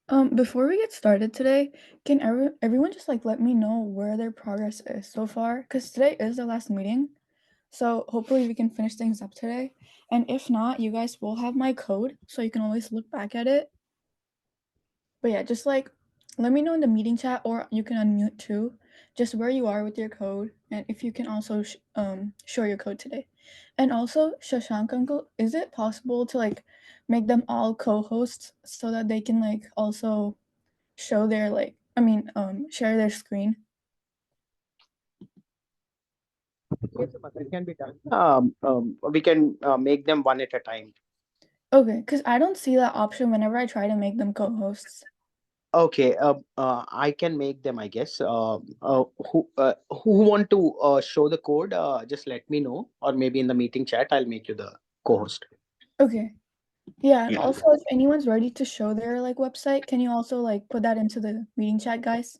Before we get started today, can everyone just like let me know where their progress is so far? Because today is the last meeting, so hopefully we can finish things up today. And if not, you guys will have my code, so you can always look back at it. But yeah, just like let me know in the meeting chat, or you can unmute too, just where you are with your code, and if you can also show your code today. And also, Shashank uncle, is it possible to like make them all co-hosts so that they can like also show their share their screen? Yes, Sumant, it can be done. We can make them one at a time. Okay, because I don't see that option whenever I try to make them co-hosts. Okay, I can make them, I guess. Who want to show the code? Just let me know, or maybe in the meeting chat, I'll make you the co-host. Okay. Yeah, and Yeah. also if anyone's ready to show their like website, can you also like put that into the meeting chat, guys?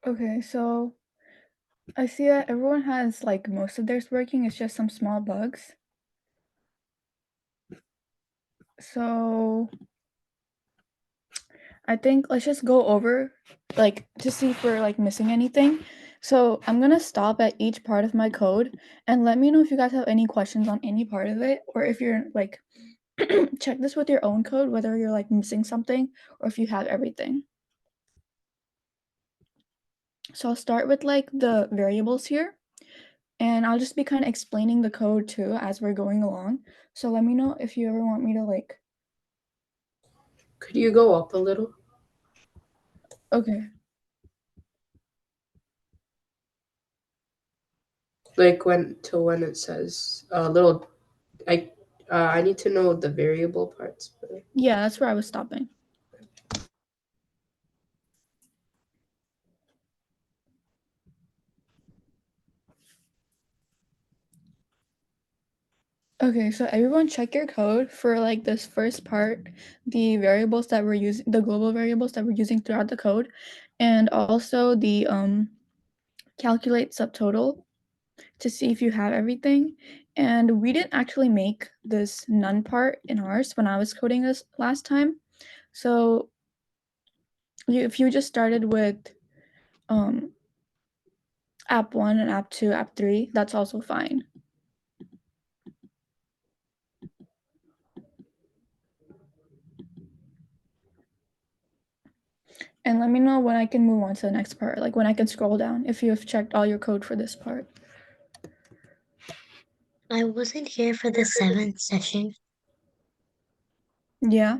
Okay, so I see that everyone has like most of theirs working. It's just some small bugs. So I think let's just go over like to see if we're like missing anything. So I'm gonna stop at each part of my code and let me know if you guys have any questions on any part of it, or if you're like check this with your own code, whether you're like missing something or if you have everything. So I'll start with like the variables here, and I'll just be kind of explaining the code too as we're going along. So let me know if you ever want me to like. Could you go up a little? Okay. Like when it says a little I need to know the variable parts. Yeah, that's where I was stopping. Okay, so everyone check your code for like this first part, the variables that we're using, the global variables that we're using throughout the code, and also the calculate subtotal to see if you have everything. And we didn't actually make this none part in ours when I was coding this last time. So if you just started with um, app 1 and app 2, app 3, that's also fine. And let me know when I can move on to the next part, like when I can scroll down, if you have checked all your code for this part. I wasn't here for the 7th session. Yeah.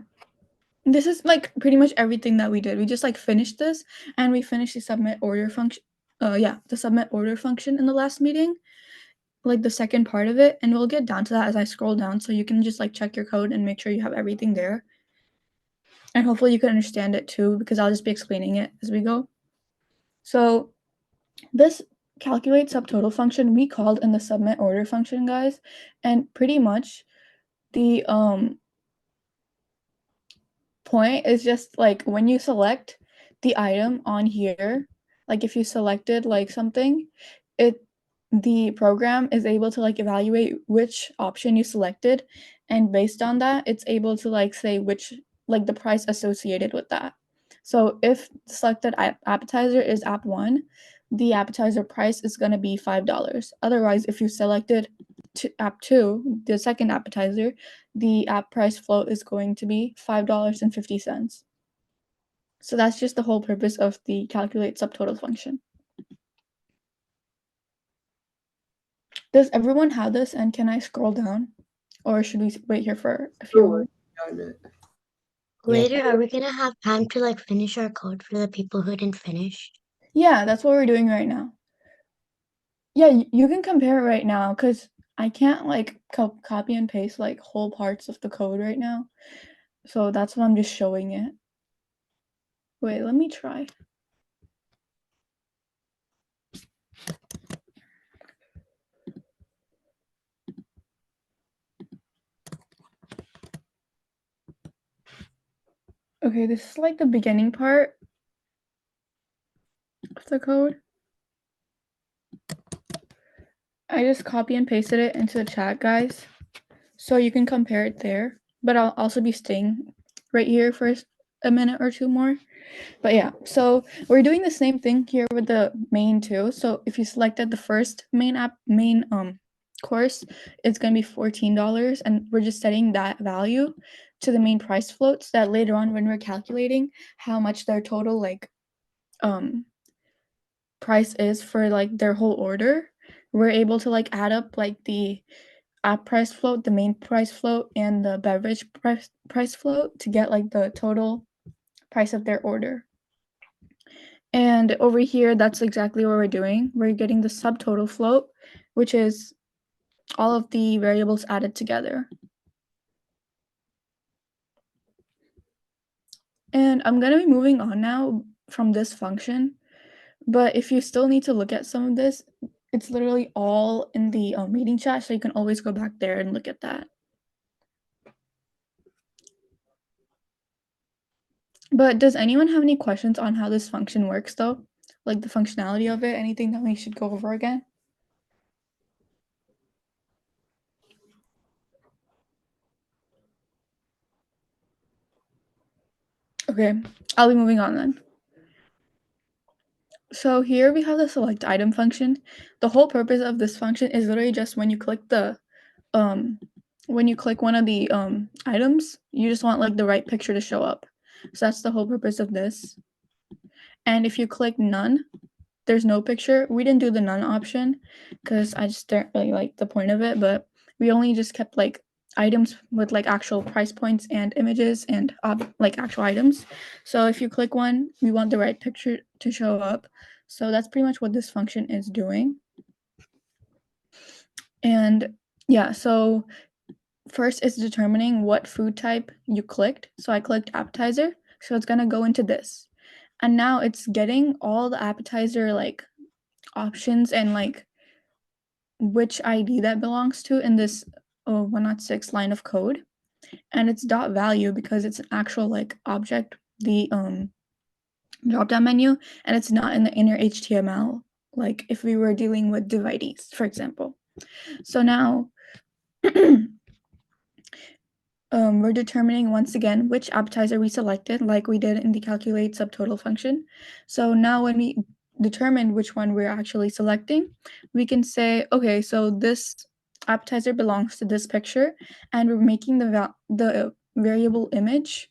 This is like pretty much everything that we did. We just like finished this, and we finished the submit order function. The submit order function in the last meeting, like the second part of it, and we'll get down to that as I scroll down, so you can just like check your code and make sure you have everything there. And hopefully you can understand it too, because I'll just be explaining it as we go. So this calculate subtotal function we called in the submit order function, guys, and pretty much the point is just like when you select the item on here, like if you selected like something, the program is able to like evaluate which option you selected, and based on that it's able to like say which like the price associated with that. So if the selected appetizer is app 1, the appetizer price is going to be $5. Otherwise, if you selected app 2, the second appetizer, the app price float is going to be $5.50. So that's just the whole purpose of the calculate subtotal function. Does everyone have this, and can I scroll down? Or should we wait here for a few more? Later, are we gonna have time to like finish our code for the people who didn't finish? Yeah, that's what we're doing right now. Yeah, you can compare it right now because I can't like copy and paste like whole parts of the code right now. So that's why I'm just showing it. Wait, let me try. Okay, this is like the beginning part of the code. I just copy and pasted it into the chat, guys. So you can compare it there. But I'll also be staying right here for a minute or two more. But yeah, so we're doing the same thing here with the main too. So if you selected the first main course, it's gonna be $14, and we're just setting that value to the main price float so that later on when we're calculating how much their total like price is for like their whole order, we're able to like add up like the app price float, the main price float, and the beverage price float to get like the total price of their order. And over here, that's exactly what we're doing. We're getting the subtotal float, which is all of the variables added together. And I'm going to be moving on now from this function. But if you still need to look at some of this, it's literally all in the meeting chat, so you can always go back there and look at that. But does anyone have any questions on how this function works, though? Like the functionality of it? Anything that we should go over again? Okay, I'll be moving on then. So here we have the select item function. The whole purpose of this function is literally just when you click one of the items, you just want like the right picture to show up. So that's the whole purpose of this. And if you click none, there's no picture. We didn't do the none option because I just don't really like the point of it, but we only just kept like items with like actual price points and images and like actual items. So if you click one, we want the right picture to show up. So that's pretty much what this function is doing. And yeah, so first it's determining what food type you clicked. So I clicked appetizer, so it's gonna go into this. And now it's getting all the appetizer like options and like which ID that belongs to in this 106 line of code. And it's dot value because it's an actual like object, the drop down menu, and it's not in the inner HTML, like if we were dealing with div IDs, for example. So now we're determining once again which appetizer we selected, like we did in the calculate subtotal function. So now when we determine which one we're actually selecting, we can say, okay, so this appetizer belongs to this picture, and we're making the variable image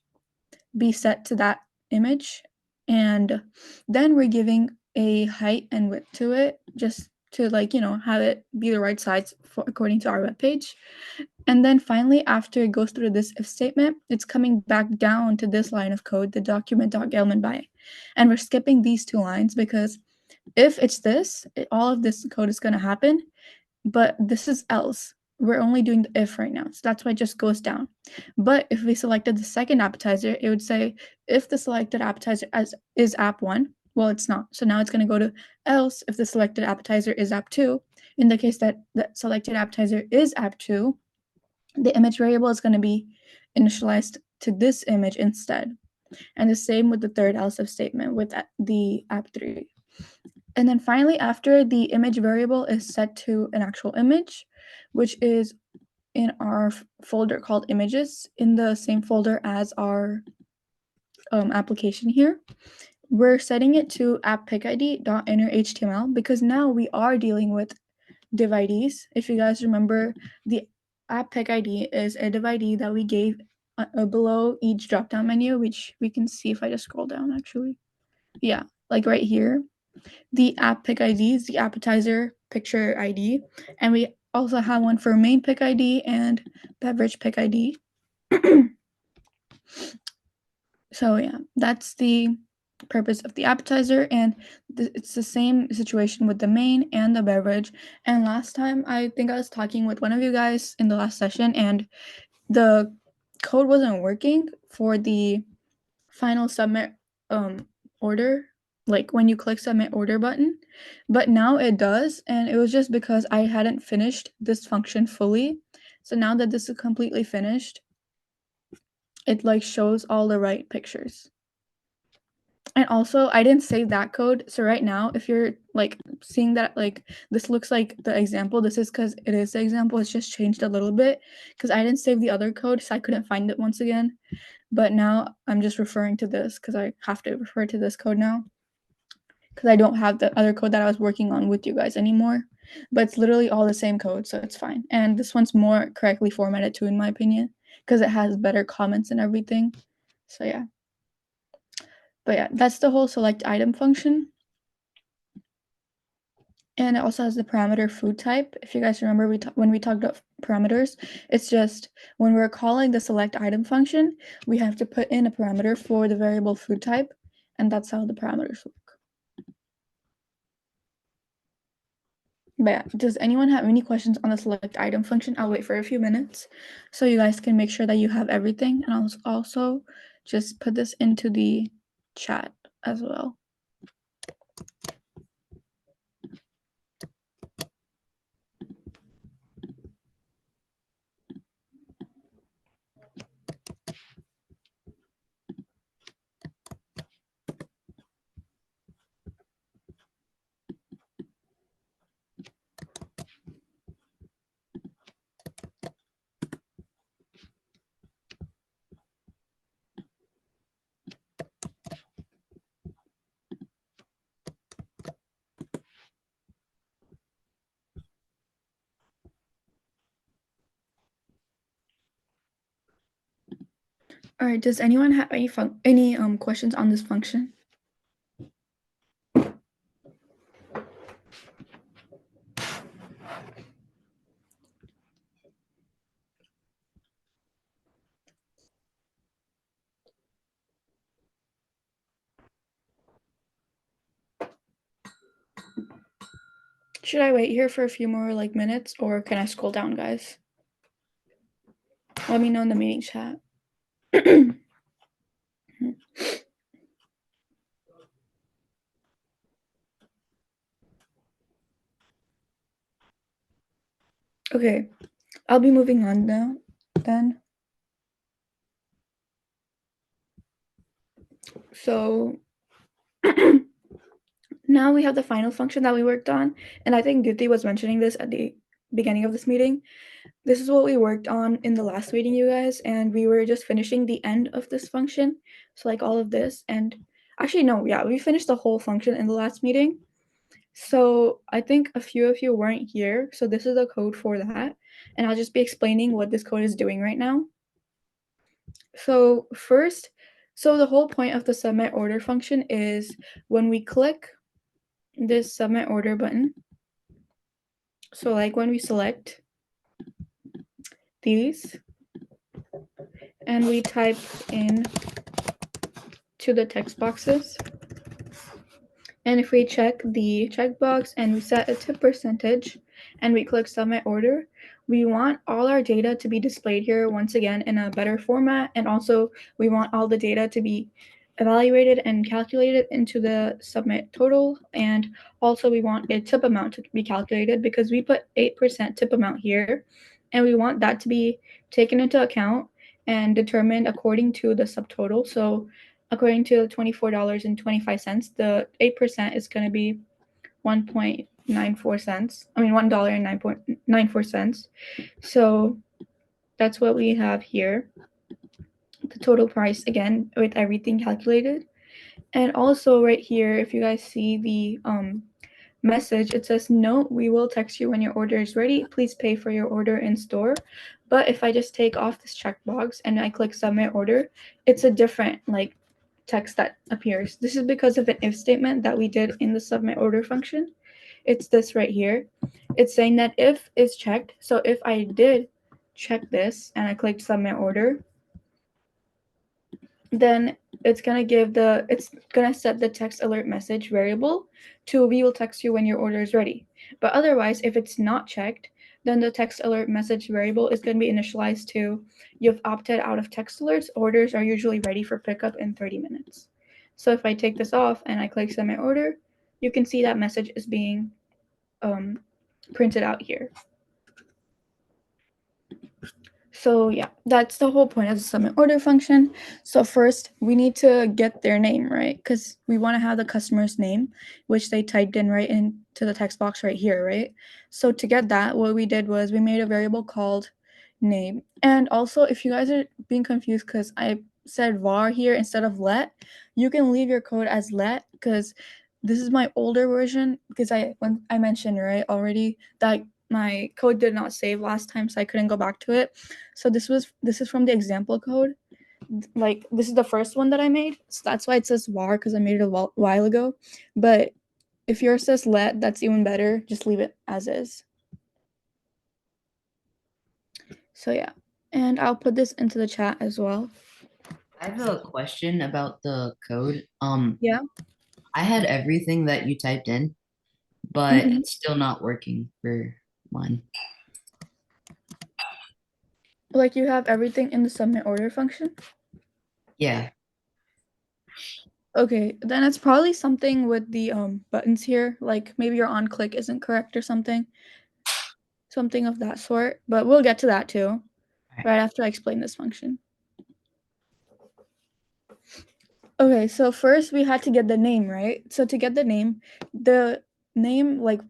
be set to that image, and then we're giving a height and width to it just to like have it be the right size for according to our web page. And then finally, after it goes through this if statement, it's coming back down to this line of code, the document.element by. And we're skipping these two lines because if it's this, all of this code is going to happen, but this is else. We're only doing the if right now, so that's why it just goes down. But if we selected the second appetizer, it would say if the selected appetizer is app1, well, it's not. So now it's going to go to else if the selected appetizer is app2. In the case that the selected appetizer is app2, the image variable is going to be initialized to this image instead. And the same with the third else if statement with the app3. And then finally, after the image variable is set to an actual image, which is in our folder called images, in the same folder as our application here, we're setting it to app.picid.innerHTML because now we are dealing with div IDs. If you guys remember, the app.picid is a div ID that we gave below each drop-down menu, which we can see if I just scroll down actually. Yeah, like right here. The app pick ID is the appetizer picture ID, and we also have one for main pick ID and beverage pick ID. So yeah, that's the purpose of the appetizer, and it's the same situation with the main and the beverage. And last time, I think I was talking with one of you guys in the last session, and the code wasn't working for the final submit order, like when you click submit order button, but now it does, and it was just because I hadn't finished this function fully. So now that this is completely finished, it like shows all the right pictures. And also, I didn't save that code. So right now, if you're like seeing that like this looks like the example, this is because it is the example. It's just changed a little bit because I didn't save the other code, so I couldn't find it once again. But now I'm just referring to this because I have to refer to this code now because I don't have the other code that I was working on with you guys anymore. But it's literally all the same code, so it's fine. And this one's more correctly formatted too, in my opinion, because it has better comments and everything. So yeah. But yeah, that's the whole select item function. And it also has the parameter food type. If you guys remember, when we talked about parameters, it's just when we're calling the select item function, we have to put in a parameter for the variable food type, and that's how the parameters work. But yeah, does anyone have any questions on the select item function? I'll wait for a few minutes so you guys can make sure that you have everything, and I'll also just put this into the chat as well. All right, does anyone have any questions on this function? Should I wait here for a few more like minutes, or can I scroll down, guys? Let me know in the meeting chat. Okay, I'll be moving on now then. So now we have the final function that we worked on, and I think Duty was mentioning this at the beginning of this meeting. This is what we worked on in the last meeting, you guys, and we were just finishing the end of this function. So like all of this, and actually no, yeah, we finished the whole function in the last meeting. So I think a few of you weren't here, so this is the code for that, and I'll just be explaining what this code is doing right now. So first, the whole point of the submit order function is when we click this submit order button, so like when we select these and we type in to the text boxes, and if we check the checkbox and we set a tip percentage and we click submit order, we want all our data to be displayed here once again in a better format, and also we want all the data to be evaluated and calculated into the submit total, and also we want a tip amount to be calculated because we put 8% tip amount here, and we want that to be taken into account and determined according to the subtotal. So according to $24.25, the 8% is going to be 1.94 cents. I mean $1.94. So that's what we have here. The total price again with everything calculated. And also right here, if you guys see the message, it says, "Note, we will text you when your order is ready. Please pay for your order in store." But if I just take off this checkbox and I click submit order, it's a different like text that appears. This is because of an if statement that we did in the submit order function. It's this right here. It's saying that if is checked. So if I did check this and I clicked submit order, then it's gonna set the text alert message variable to we will text you when your order is ready. But otherwise, if it's not checked, then the text alert message variable is gonna be initialized to you've opted out of text alerts. Orders are usually ready for pickup in 30 minutes. So if I take this off and I click send my order, you can see that message is being printed out here. So yeah, that's the whole point of the submit order function. So first, we need to get their name, right? Because we want to have the customer's name, which they typed in right into the text box right here, right? So to get that, what we did was we made a variable called name. And also, if you guys are being confused because I said var here instead of let, you can leave your code as let because this is my older version because when I mentioned right already that my code did not save last time, so I couldn't go back to it. So this is from the example code. Like this is the first one that I made, so that's why it says var because I made it a while ago. But if yours says let, that's even better. Just leave it as is. So yeah, and I'll put this into the chat as well. I have a question about the code. Yeah. I had everything that you typed in, but it's still not working for mine. Like you have everything in the submit order function? Yeah. Okay, then it's probably something with the buttons here. Like maybe your on click isn't correct or something. Something of that sort. But we'll get to that too. Right after I explain this function. Okay, so first we had to get the name, right? So to get the name like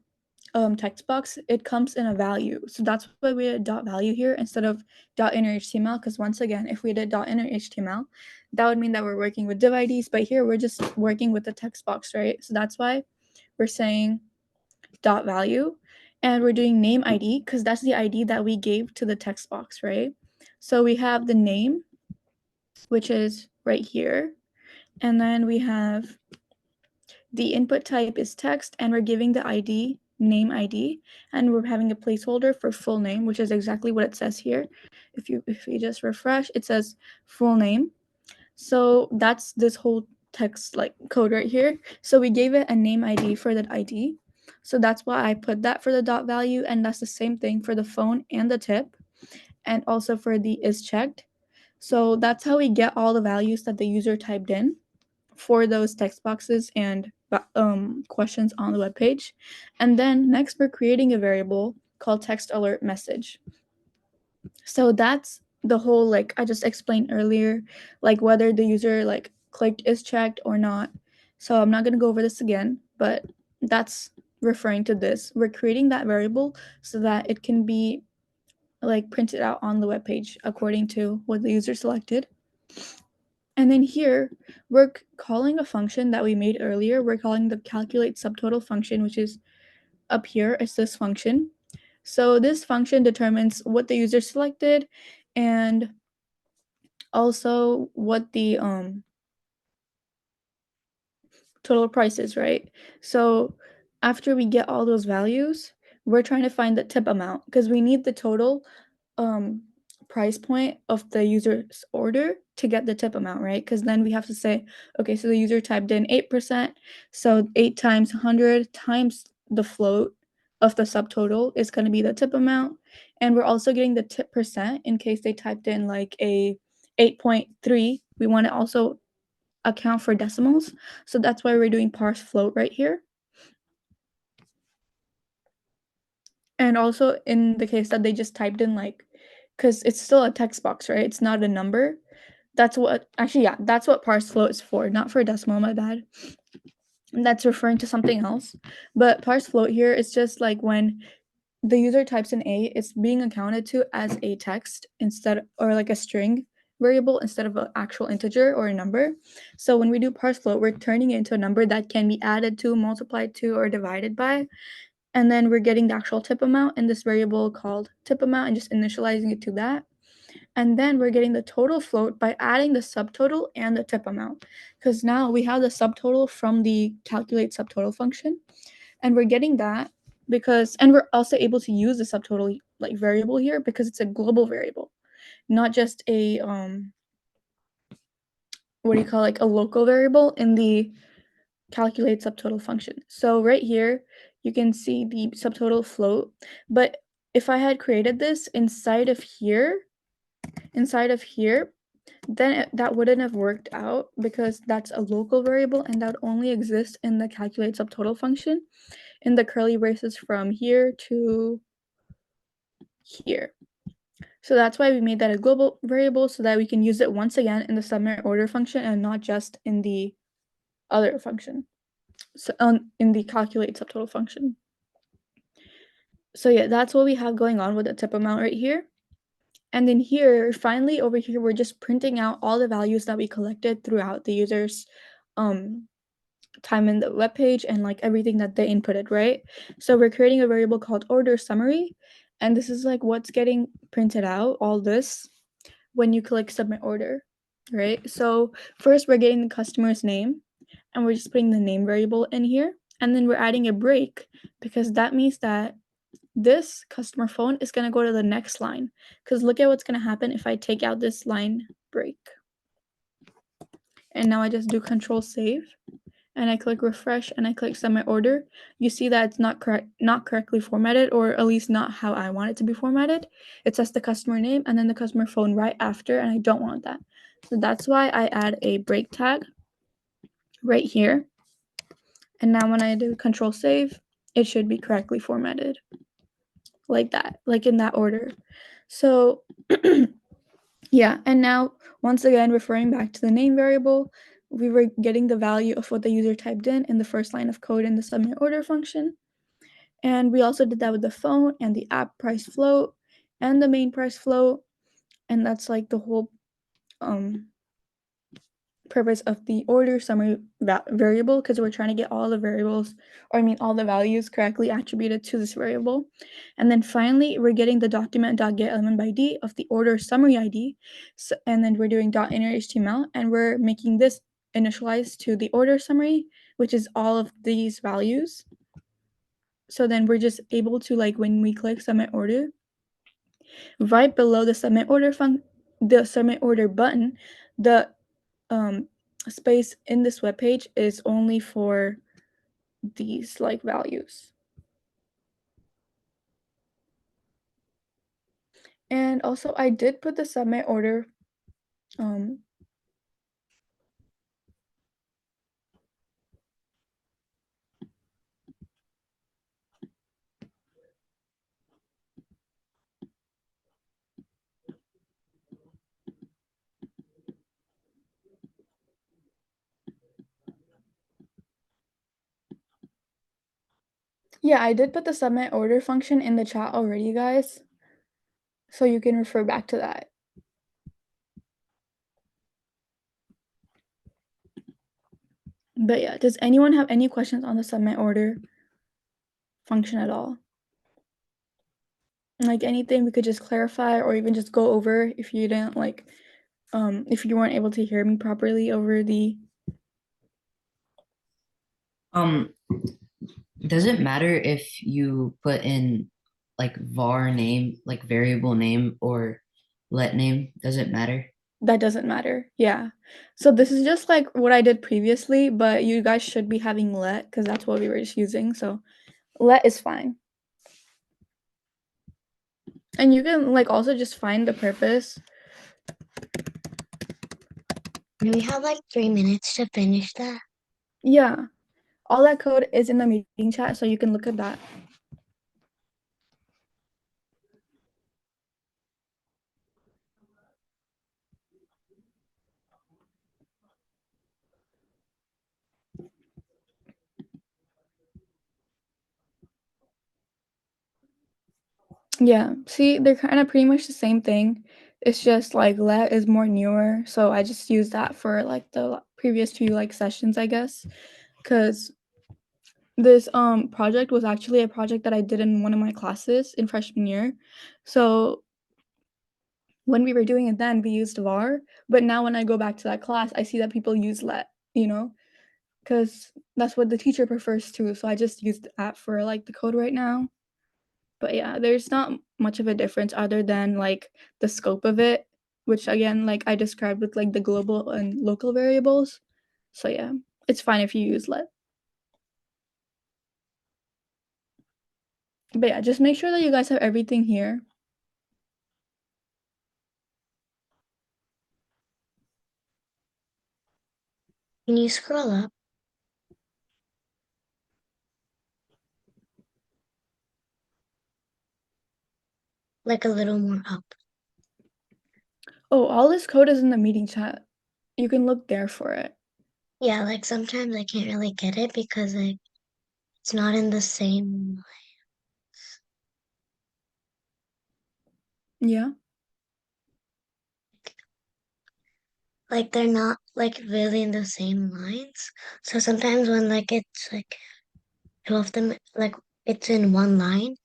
text box, it comes in a value. So that's why we did dot value here instead of dot inner HTML. Because once again, if we did dot inner HTML, that would mean that we're working with div IDs. But here we're just working with the text box, right? So that's why we're saying dot value, and we're doing name ID because that's the ID that we gave to the text box, right? So we have the name, which is right here, and then we have the input type is text, and we're giving the ID, name ID, and we're having a placeholder for full name, which is exactly what it says here. If you just refresh, it says full name. So that's this whole text like code right here. So we gave it a name ID for that ID. So that's why I put that for the dot value, and that's the same thing for the phone and the tip, and also for the is checked. So that's how we get all the values that the user typed in for those text boxes and questions on the web page. And then next, we're creating a variable called text alert message. So that's the whole, like I just explained earlier, like whether the user like clicked is checked or not. So I'm not going to go over this again, but that's referring to this. We're creating that variable so that it can be like printed out on the web page according to what the user selected. And then here, we're calling a function that we made earlier. We're calling the calculate subtotal function, which is up here as this function. So this function determines what the user selected and also what the total price is, right? So after we get all those values, we're trying to find the tip amount because we need the total price point of the user's order to get the tip amount, right? Because then we have to say, okay, so the user typed in 8%, so 8 times 100 times the float of the subtotal is going to be the tip amount. And we're also getting the tip percent in case they typed in like a 8.3. We want to also account for decimals. So that's why we're doing parse float right here. And also in the case that they just typed in like, because it's still a text box, right? It's not a number. That's what, actually, yeah, that's what parse float is for, not for decimal, my bad. And that's referring to something else. But parse float here is just like when the user types in A, it's being accounted to as a text instead, or like a string variable instead of an actual integer or a number. So when we do parse float, we're turning it into a number that can be added to, multiplied to, or divided by. And then we're getting the actual tip amount in this variable called tip amount and just initializing it to that. And then we're getting the total float by adding the subtotal and the tip amount. Because now we have the subtotal from the calculate subtotal function. And we're getting that because, and we're also able to use the subtotal like variable here because it's a global variable, not just a like a local variable in the calculate subtotal function. So right here, you can see the subtotal float, but if I had created this inside of here, then that wouldn't have worked out because that's a local variable and that only exists in the calculate subtotal function in the curly braces from here to here. So that's why we made that a global variable so that we can use it once again in the submit order function and not just in the other function. So in the calculate subtotal function. So yeah, that's what we have going on with the tip amount right here. And then here, finally over here, we're just printing out all the values that we collected throughout the user's time in the web page and like everything that they inputted, right? So we're creating a variable called order summary, and this is like what's getting printed out, all this, when you click submit order, right? So first we're getting the customer's name, and we're just putting the name variable in here, and then we're adding a break because that means that this customer phone is going to go to the next line, because look at what's going to happen if I take out this line break. And now I just do control save and I click refresh and I click submit order. You see that it's not correctly formatted, or at least not how I want it to be formatted. It says the customer name and then the customer phone right after, and I don't want that. So that's why I add a break tag right here. And now when I do control save, it should be correctly formatted like that, like in that order. So yeah, and now once again, referring back to the name variable, we were getting the value of what the user typed in the first line of code in the submit order function. And we also did that with the phone and the app price float and the main price float. And that's like the whole purpose of the order summary variable, because we're trying to get all the variables, or I mean all the values correctly attributed to this variable. And then finally, we're getting the document.get element by d of the order summary ID. So, and then we're doing .inner HTML, and we're making this initialized to the order summary, which is all of these values. So then we're just able to, like, when we click submit order, right below the submit order button, the space in this web page is only for these like values. And also I did put the submit order yeah, I did put the submit order function in the chat already, guys. So you can refer back to that. But yeah, does anyone have any questions on the submit order function at all? Like anything we could just clarify or even just go over if you didn't like, if you weren't able to hear me properly over the... Does it matter if you put in like var name, like variable name, or let name? Does it matter? That doesn't matter. Yeah. So this is just like what I did previously, but you guys should be having let, because that's what we were just using. So let is fine. And you can like also just find the purpose. We have like 3 minutes to finish that. Yeah. All that code is in the meeting chat, so you can look at that. Yeah, see, they're kind of pretty much the same thing. It's just like let is more newer, so I just use that for like the previous few like sessions, I guess, because this project was actually a project that I did in one of my classes in freshman year. So when we were doing it then, we used var, but now when I go back to that class, I see that people use let, because that's what the teacher prefers too. So I just used that for like the code right now. But yeah, there's not much of a difference other than like the scope of it which again, like I described with like the global and local variables. So yeah, it's fine if you use let. But yeah, just make sure that you guys have everything here. Can you scroll up? Like a little more up. Oh, all this code is in the meeting chat. You can look there for it. Yeah, like sometimes I can't really get it because like it's not in the same, Yeah. like they're not like really in the same lines. So sometimes when like it's like two of them, like it's in one line,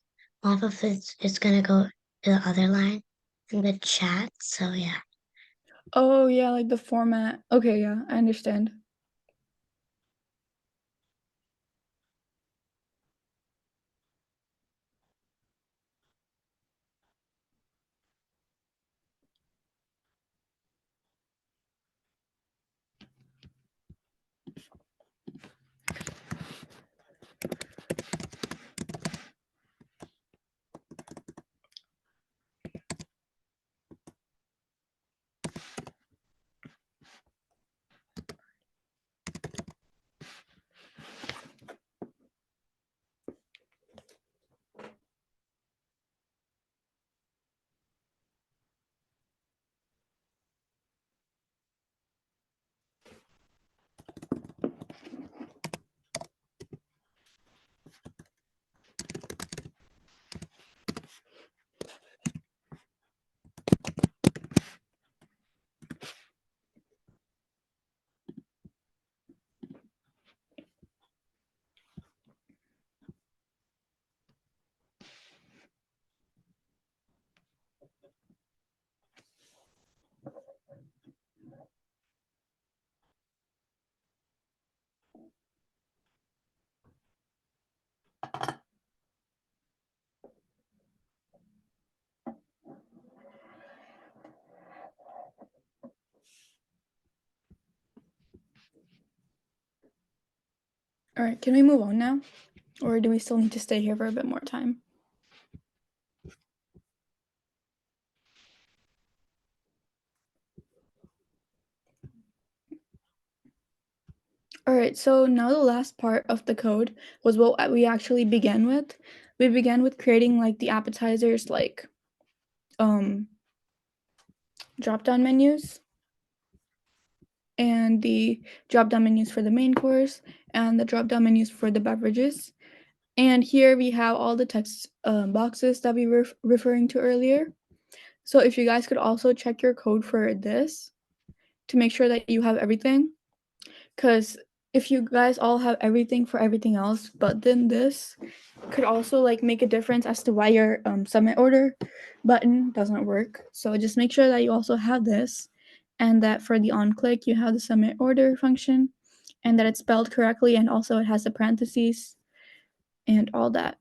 half of it's gonna go to the other line in the chat. So yeah. Oh yeah, like the format. Okay, yeah, I understand. All right, can we move on now? Or do we still need to stay here for a bit more time? All right, so now the last part of the code was what we actually began with. We began with creating like the appetizers, like drop-down menus, and the drop-down menus for the main course, and the drop-down menus for the beverages. And here we have all the text boxes that we were referring to earlier. So if you guys could also check your code for this to make sure that you have everything, because if you guys all have everything for everything else, but then this could also like make a difference as to why your submit order button doesn't work. So just make sure that you also have this, and that for the on click you have the submit order function, and that it's spelled correctly, and also it has the parentheses and all that.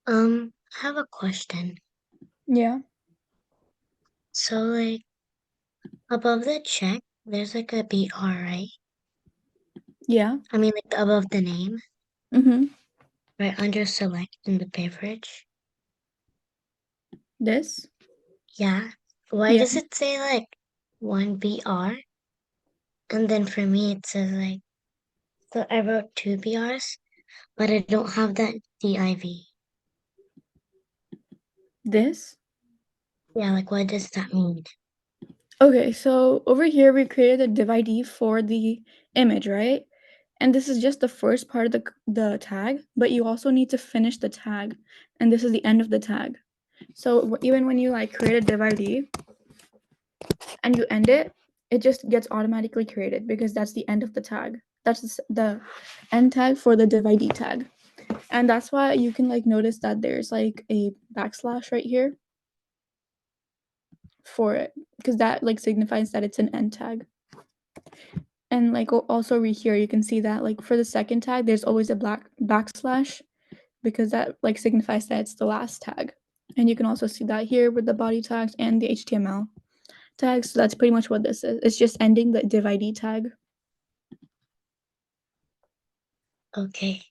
I have a question. Yeah. So like above the check, there's like a BR, right? Yeah. I mean like above the name, Mm-hmm. right under select in the beverage. This. Yeah. Why Yeah. does it say like one BR? And then for me it says like, so I wrote two BRs, but I don't have that div. This. Yeah, like what does that mean? Okay, so over here we created a div ID for the image, right? And this is just the first part of the tag, but you also need to finish the tag, and this is the end of the tag. So even when you like create a div ID and you end it, it just gets automatically created because that's the end of the tag. That's the end tag for the div ID tag. And that's why you can like notice that there's like a backslash right here for it, because that like signifies that it's an end tag. And like also over here you can see that like for the second tag there's always a black backslash because that like signifies that it's the last tag. And you can also see that here with the body tags and the HTML tags. So that's pretty much what this is. It's just ending the div ID tag. Okay.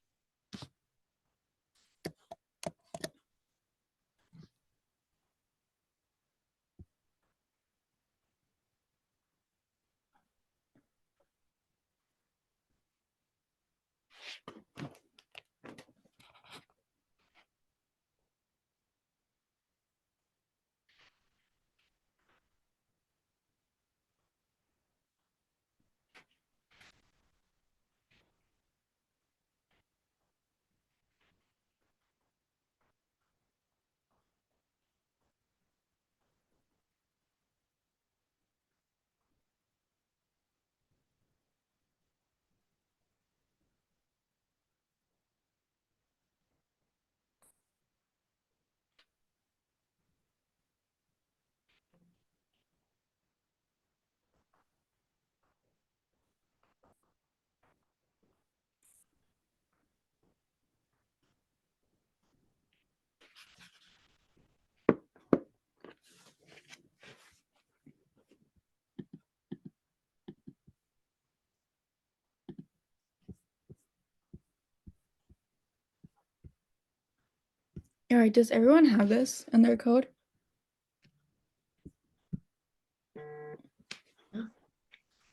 All right, does everyone have this in their code?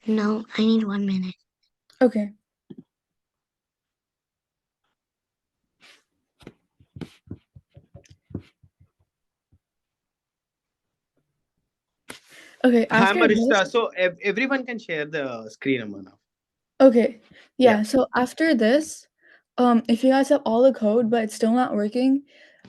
No, I need 1 minute. Okay. Okay, Hi, after Marista. this, So everyone can share the screen number now. okay, Yeah. yeah, so after this, if you guys have all the code but it's still not working,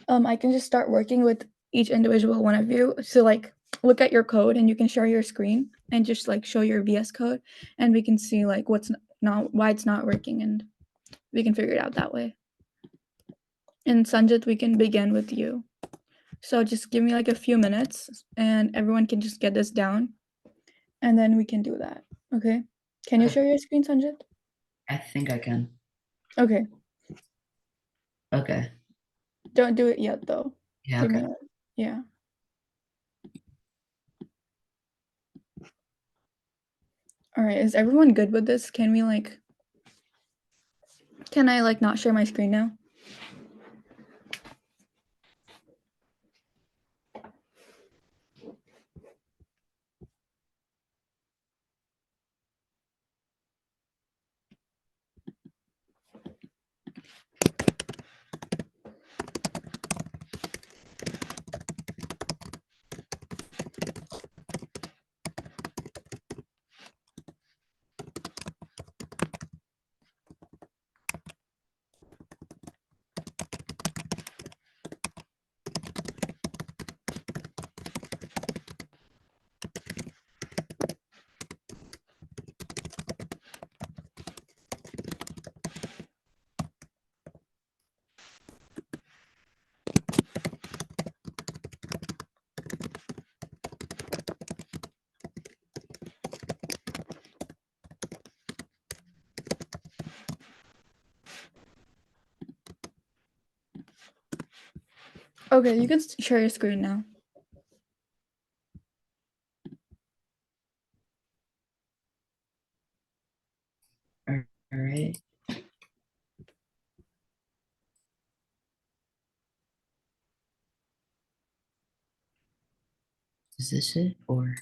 I can just start working with each individual one of you. So like look at your code and you can share your screen and just like show your VS code and we can see like what's not why it's not working and we can figure it out that way. And Sanjit, we can begin with you. So just give me like a few minutes and everyone can just get this down and then we can do that. Okay? Can you Okay. share your screen, Sanjit? I think I can. Okay. Okay. Don't do it yet though. Yeah, Give me okay. yeah. All right, is everyone good with this? Can I like not share my screen now? Okay, you can share your screen now. All right. Is this it or?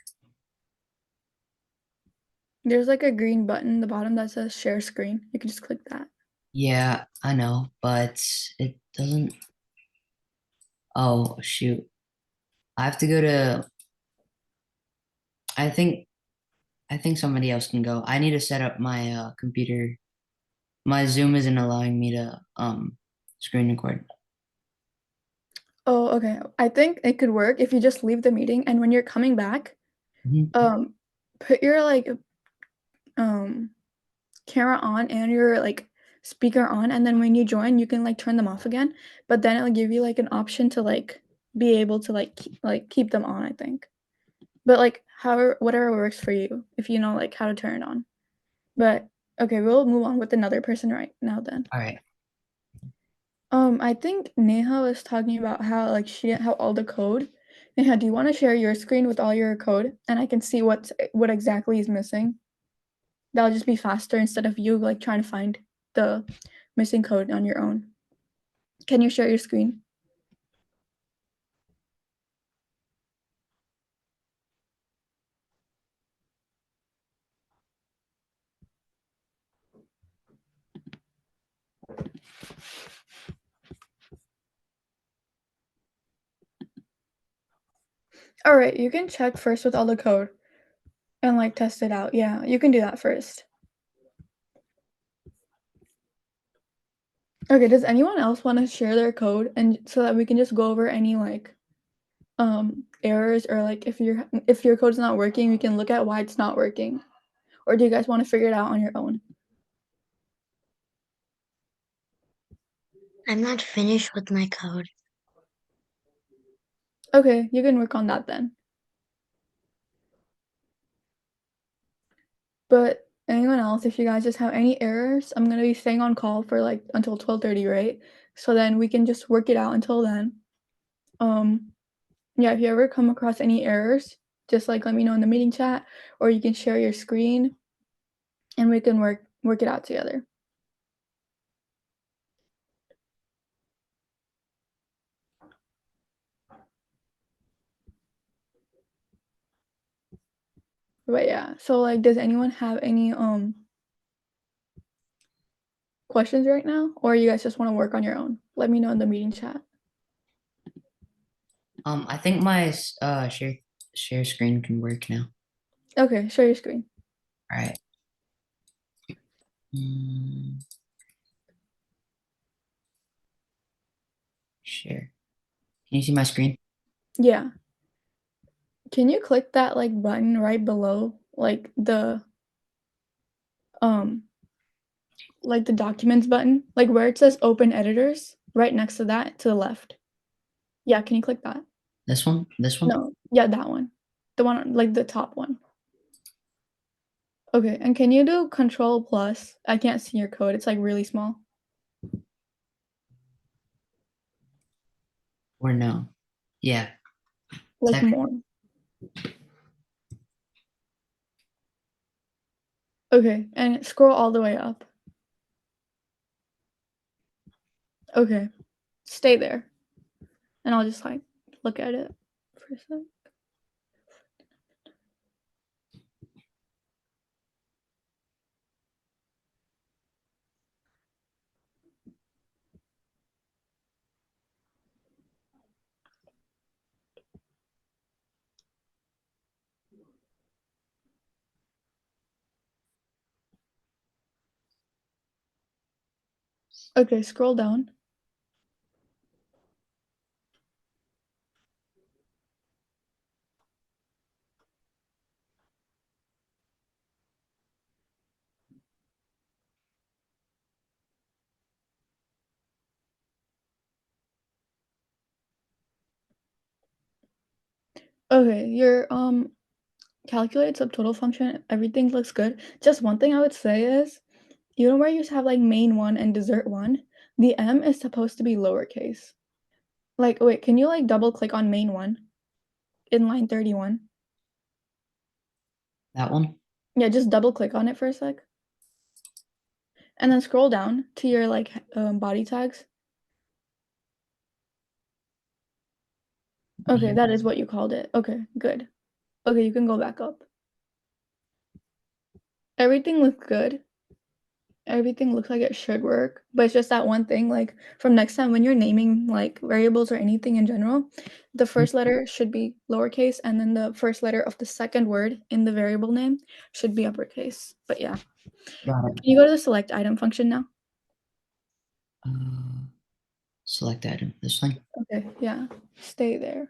There's like a green button at the bottom that says share screen. You can just click that. Yeah, I know, but it doesn't. Oh, shoot. I have to go to. I think somebody else can go. I need to set up my computer. My Zoom isn't allowing me to screen record. Oh, okay. I think it could work if you just leave the meeting and when you're coming back, Mhm. put your like camera on and your like speaker on, and then when you join you can like turn them off again, but then it'll give you like an option to like be able to like keep them on, I think. But like however whatever works for you if you know like how to turn it on. But okay, we'll move on with another person right now then. All right. I think Neha was talking about how like she didn't have all the code. Neha, do you want to share your screen with all your code and I can see what exactly is missing? That'll just be faster instead of you like trying to find the missing code on your own. Can you share your screen? All right, you can check first with all the code and like test it out. Yeah, you can do that first. Okay, does anyone else want to share their code and so that we can just go over any like errors, or like if your code's not working, we can look at why it's not working. Or do you guys want to figure it out on your own? I'm not finished with my code. Okay, you can work on that then. But anyone else, if you guys just have any errors, I'm gonna be staying on call for like until 12:30, right? So then we can just work it out until then. Yeah, if you ever come across any errors, just like let me know in the meeting chat, or you can share your screen and we can work it out together. But yeah, so like does anyone have any questions right now, or you guys just want to work on your own? Let me know in the meeting chat. I think my share screen can work now. Okay, share your screen. All right. Share. Can you see my screen? Yeah. Can you click that like button right below um like the documents button, like where it says open editors, right next to that to the left? Yeah, can you click that? This one? This one? No, yeah, that one. The one like the top one. Okay, and can you do control plus? I can't see your code. It's like really small. Or no? Yeah. Like Second. more. Okay, and scroll all the way up. Okay, stay there. And I'll just like look at it for a sec. Okay, scroll down. Okay, your calculate subtotal function, everything looks good. Just one thing I would say is, you know where you have like main one and dessert one? The M is supposed to be lowercase. Like, wait, can you like double click on main one in line 31? That one? Yeah, just double click on it for a sec. And then scroll down to your like body tags. Okay, Yeah. that is what you called it. Okay, good. Okay, you can go back up. Everything looks good. everything looks like it should work, but it's just that one thing, like from next time when you're naming like variables or anything in general, the first letter should be lowercase and then the first letter of the second word in the variable name should be uppercase. But yeah. Got it. Can you go to the select item function now? Select item. This one. Okay, yeah. Stay there.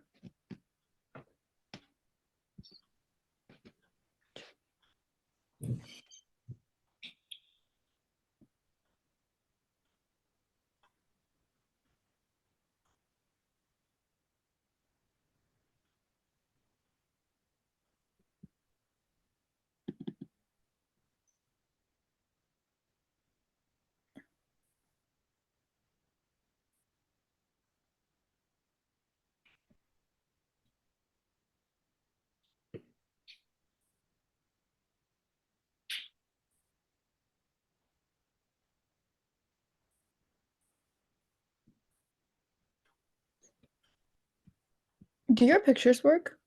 Do your pictures work?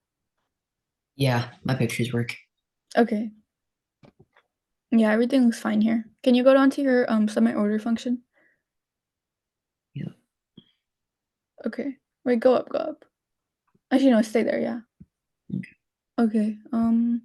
Yeah, my pictures work. Okay. Yeah, everything looks fine here. Can you go down to your submit order function? Yeah. Okay. Wait, go up, go up. Actually, no, stay there, yeah. Okay. Okay.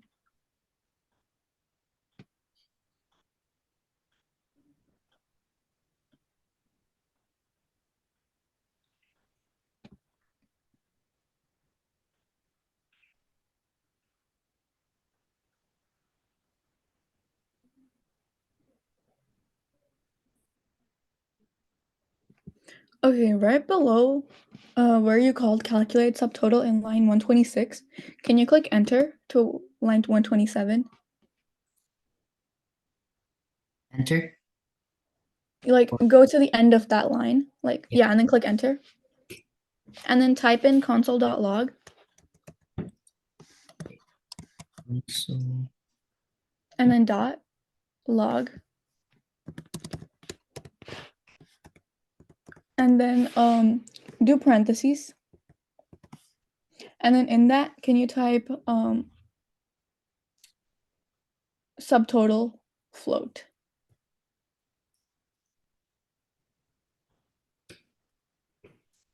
Okay, right below where you called calculate subtotal in line 126, can you click enter to line 127? Enter. You like go to the end of that line, like Yeah. yeah, and then click enter. And then type in console.log So and then dot log. And then do parentheses. And then in that, can you type subtotal float?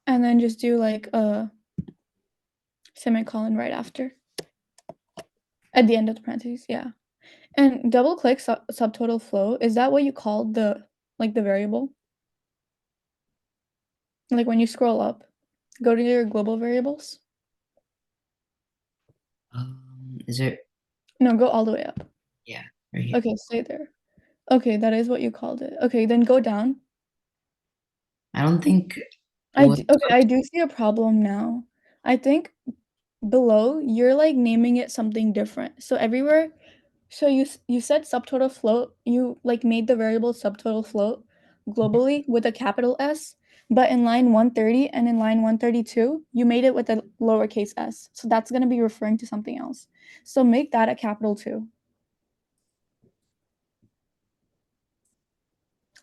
And then just do like a semicolon right after. At the end of the parentheses, yeah. And double click subtotal flow. Is that what you called the variable? Like when you scroll up, go to your global variables. is it? No, go all the way up. Yeah, right here. Okay, stay there. Okay, that is what you called it. Okay, then go down. I don't think. Okay, I do see a problem now. I think below you're like naming it something different. So everywhere, so you said subtotal float, you like made the variable subtotal float globally with a capital S, but in line 130 and in line 132, you made it with a lowercase s. So that's going to be referring to something else. So make that a capital too.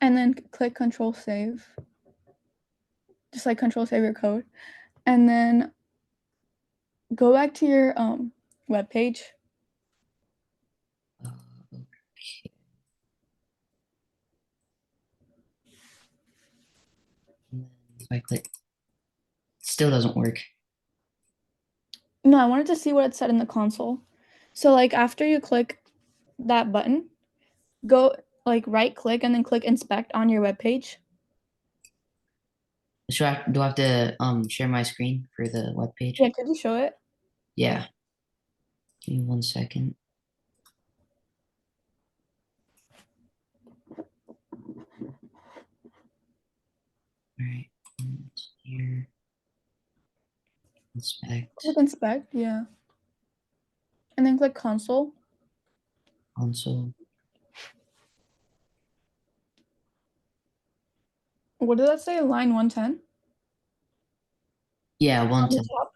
And then click control save. Just like control save your code. And then go back to your web page. Okay. And then if I click, still doesn't work. No, I wanted to see what it said in the console. So like after you click that button, go like right click and then click inspect on your web page. Do I have to share my screen for the web page? Yeah, could you show it? Yeah. Give me 1 second. All right. Here. Inspect. Click inspect, yeah. And then click console. Console. What did that say? Line 110? Yeah, On the 110. top?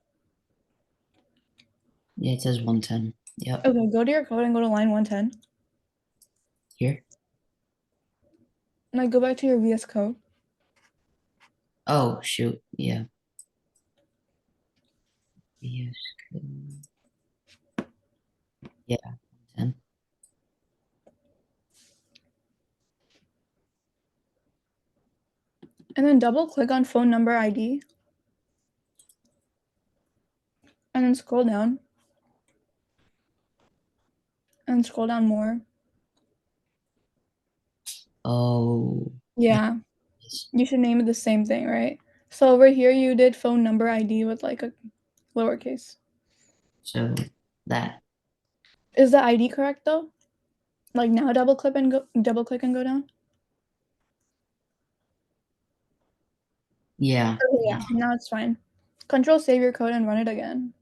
Yeah, it says 110. Yep. Okay, go to your code and go to line 110. Here. And like go back to your VS Code. Oh, shoot. Yeah. VS Code. Yeah, 10. And then double click on phone number ID. And then scroll down. And scroll down more. Oh, Yeah. yes. You should name it the same thing, right? So over here you did phone number ID with like a lowercase. So that. Is the ID correct though? Like now double click and go down? Yeah. Okay, yeah, now it's fine. Control save your code and run it again.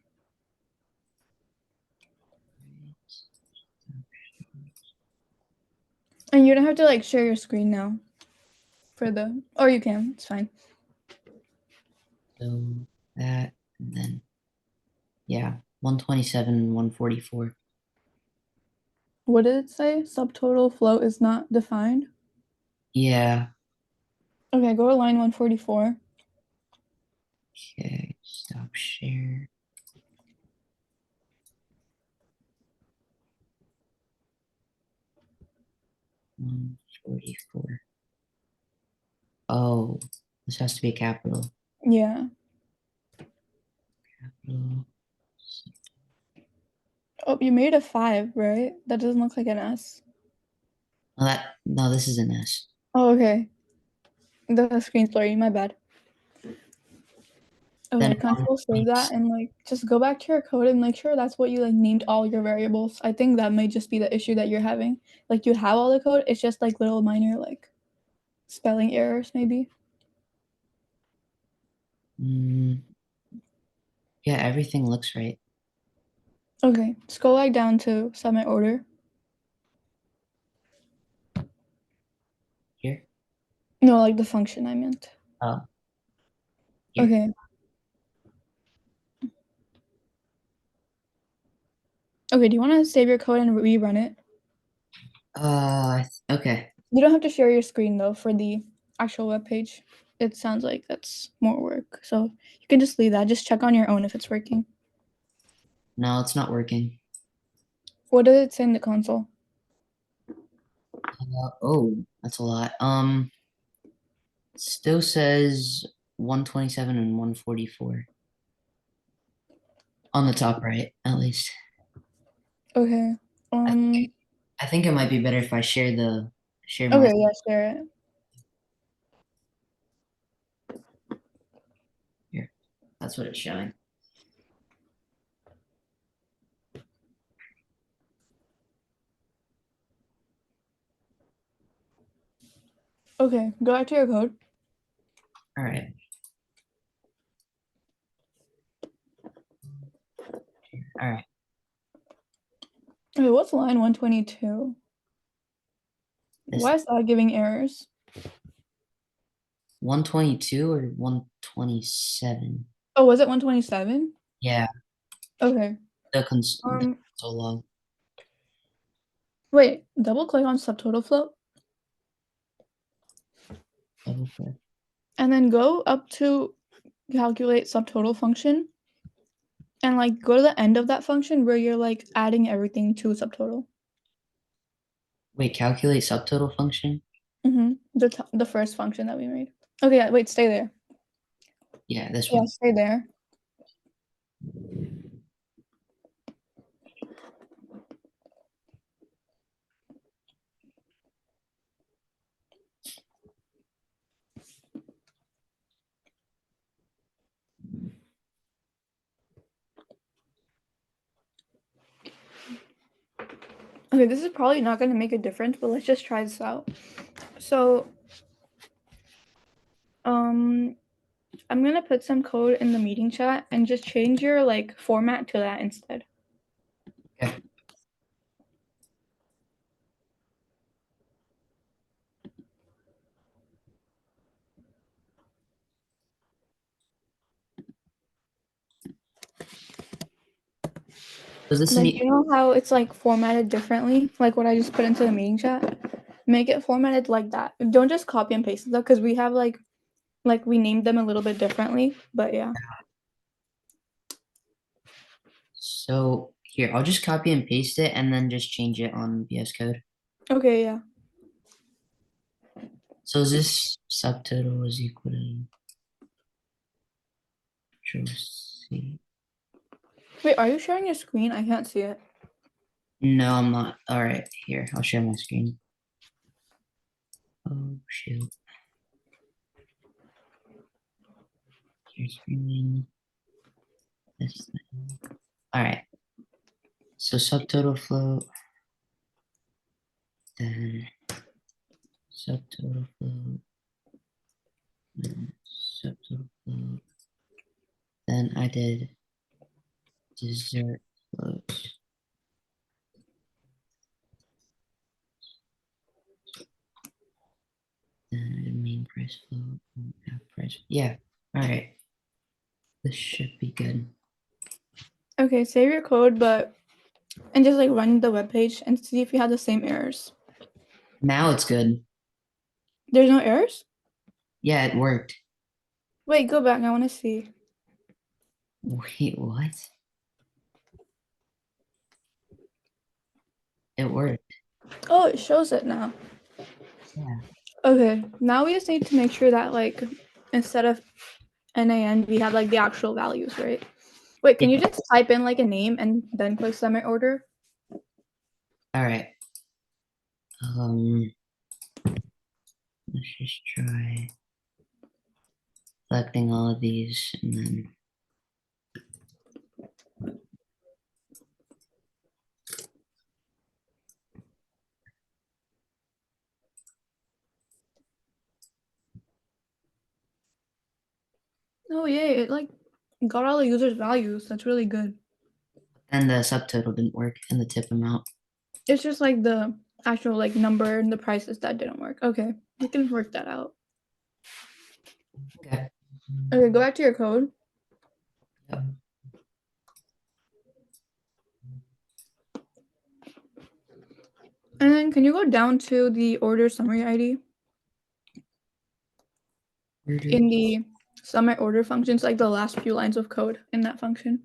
And you don't have to like share your screen now for the, or you can, it's fine. So that, and then, yeah, 127 and 144. What did it say? Subtotal float is not defined. Yeah. Okay, go to line 144. Okay, stop share. One 44. Oh, this has to be a capital. Yeah. Capital. Oh, you made a 5, right? That doesn't look like an S. No, this is an S. Oh, okay. The screen's blurry, my bad. Okay, Then control save that and like just go back to your code and make sure that's what you like named all your variables. I think that may just be the issue that you're having. Like you have all the code, it's just like little minor like spelling errors maybe. Yeah, everything looks right. Okay, just go like down to submit order. Here. No, like the function I meant. Oh. Here. Okay. Okay, do you want to save your code and rerun it? Okay. You don't have to share your screen though for the actual web page. It sounds like that's more work. So you can just leave that. Just check on your own if it's working. No, it's not working. What does it say in the console? Oh, that's a lot. Still says 127 and 144. On the top right, at least. Okay. I think it might be better if I share my. Okay, yeah, share it. Here. That's what it's showing. Okay, go back to your code. All right. All right. Okay, what's line 122? Why is that giving errors? 122 or 127? Oh, was it 127? Yeah. Okay. The console log. Wait, double click on subtotal float. Double click. And then go up to calculate subtotal function. And like go to the end of that function where you're like adding everything to a subtotal. Wait, calculate subtotal function? The first function that we made. Okay, yeah, wait, stay there. Yeah, this Yeah, one. stay there. Okay, this is probably not going to make a difference, but let's just try this out. So, I'm going to put some code in the meeting chat and just change your like format to that instead. Okay. Does this Like, mean? you know how it's like formatted differently, like what I just put into the meeting chat? Make it formatted like that. Don't just copy and paste it though, because we have like we named them a little bit differently, but yeah. So here, I'll just copy and paste it and then just change it on VS Code. Okay, yeah. So is this subtotal is equal to Control C? Wait, are you sharing your screen? I can't see it. No, I'm not. All right, here, I'll share my screen. Oh, shoot. Share screen. This thing. All right. So subtotal float, then subtotal float, then subtotal float. Then I did dessert float. Then I did main price float, and half price. Yeah. All right. This should be good. Okay, save your code, and just like run the web page and see if you have the same errors. Now it's good. There's no errors? Yeah, it worked. Wait, go back. I want to see. Wait, what? It worked. Oh, it shows it now. Yeah. Okay, now we just need to make sure that like instead of NaN, we have like the actual values, right? Wait, can you just type in like a name and then click submit order? All right. Let's just try selecting all of these and then Oh yay, it like got all the users' values. That's really good. the subtotal didn't work and the tip amount. It's just like the actual like number and the prices that didn't work. Okay, we can work that out. Okay. Okay, go back to your code. Yep. And then can you go down to the order summary ID in the submit order functions, like the last few lines of code in that function?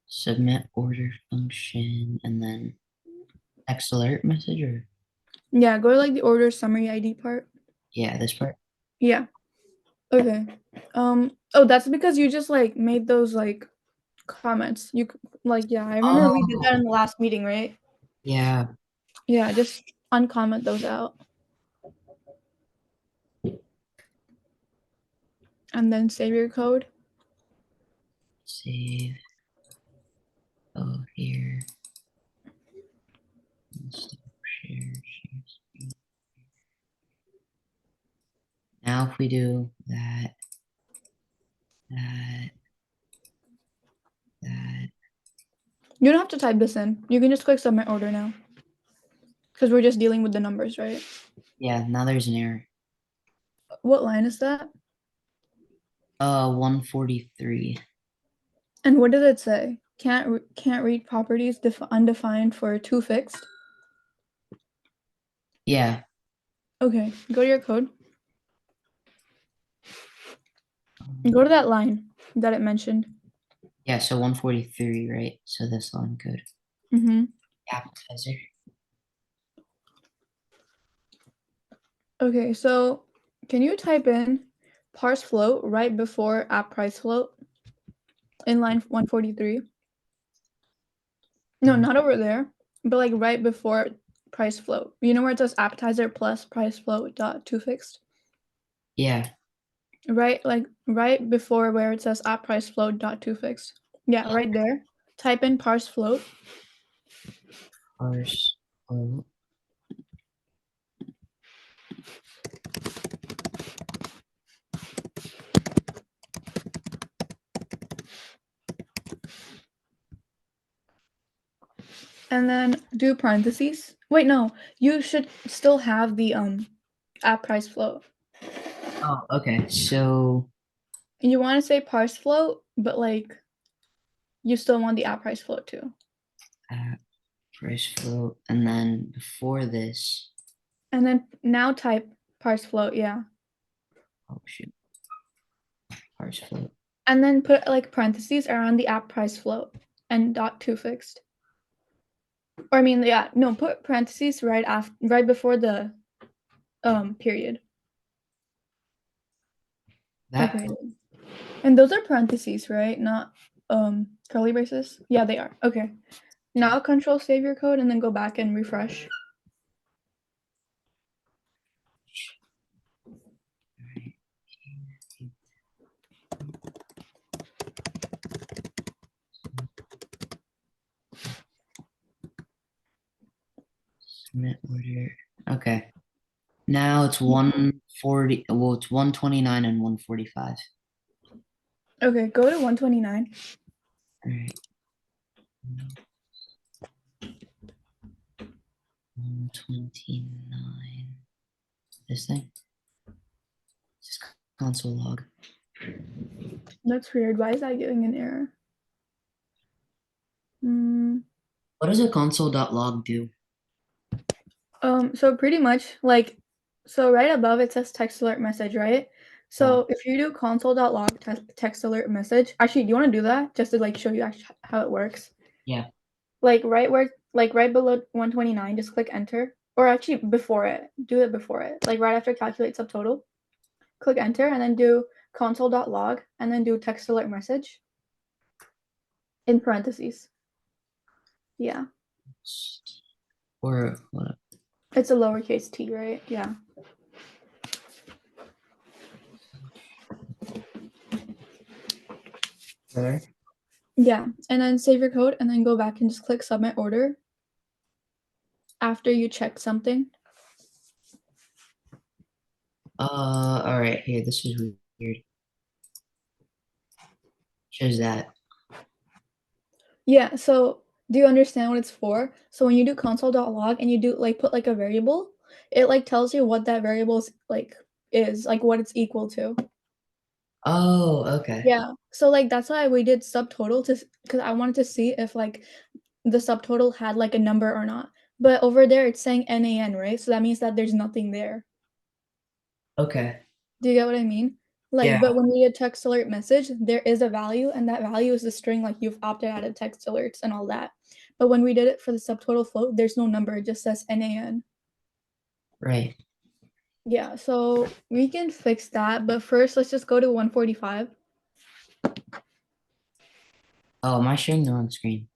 Submit order function and then X alert message or Yeah, go to like the order summary ID part. yeah, this part. Yeah. Okay. Oh, that's because you just like made those like comments. Like, yeah, I remember we did that in the last meeting, right? Yeah. Yeah, just uncomment those out. And then save your code. Save. Oh, here. Stop share screen. Now if we do that, that. You don't have to type this in. You can just click submit order now. Because we're just dealing with the numbers, right? Yeah, now there's an error. What line is that? 143. And what did it say? Can't read properties undefined for two fixed. Yeah. Okay, go to your code. Go to that line that it mentioned. Yeah, so 143, right? So this line code. Mm-hmm. Appetizer. Okay, so can you type in parse float right before app price float in line 143? No, not over there, but like right before price float. You know where it says appetizer plus price float dot two fixed? Yeah. Right, like right before where it says app price float dot two fixed. Yeah, right there. Type in parse float. Parse float. And then do parentheses. Wait, no, you should still have the app price float. Oh, okay. So You want to say parse float, but like you still want the app price float too. app price float, and then before this, And then now type parse float, yeah. oh shoot, parse float. And then put like parentheses around the app price float and dot two fixed. Or I mean, yeah, no, put parentheses right before the period. That Okay. And those are parentheses, right? Not curly braces? Yeah, they are. Okay. Now control save your code and then go back and refresh. submit order. Okay. Now it's 140. Well, it's 129 and 145. Okay, go to 129. All right. 129. This thing. This is console log. That's weird. Why is that giving an error? What does a console.log do? So pretty much like, so right above it says text alert message, right? So if you do console.log text alert message, actually, do you want to do that just to like show you actually how it works? Yeah. Like right below 129, just click enter, or actually before it, do it before it, like right after calculate subtotal, click enter, and then do console.log, and then do text alert message in parentheses. Yeah, Or what? it's a lowercase t, right? Yeah. There. Yeah, and then save your code, and then go back and just click submit order after you check something. All right. Here, this is weird. Shows that. Yeah, so do you understand what it's for? So when you do console.log and you do like put like a variable, it like tells you what that variable is like what it's equal to. Oh, okay. Yeah. So like that's why we did subtotal because I wanted to see if like the subtotal had like a number or not. But over there it's saying NaN, right? So that means that there's nothing there. Okay. Do you get what I mean? Like, Yeah. but when we did text alert message, there is a value, and that value is the string, like you've opted out of text alerts and all that. But when we did it for the subtotal float, there's no number, it just says NaN. Right. Yeah, so we can fix that, but first let's just go to 145. Oh, am I showing the wrong screen?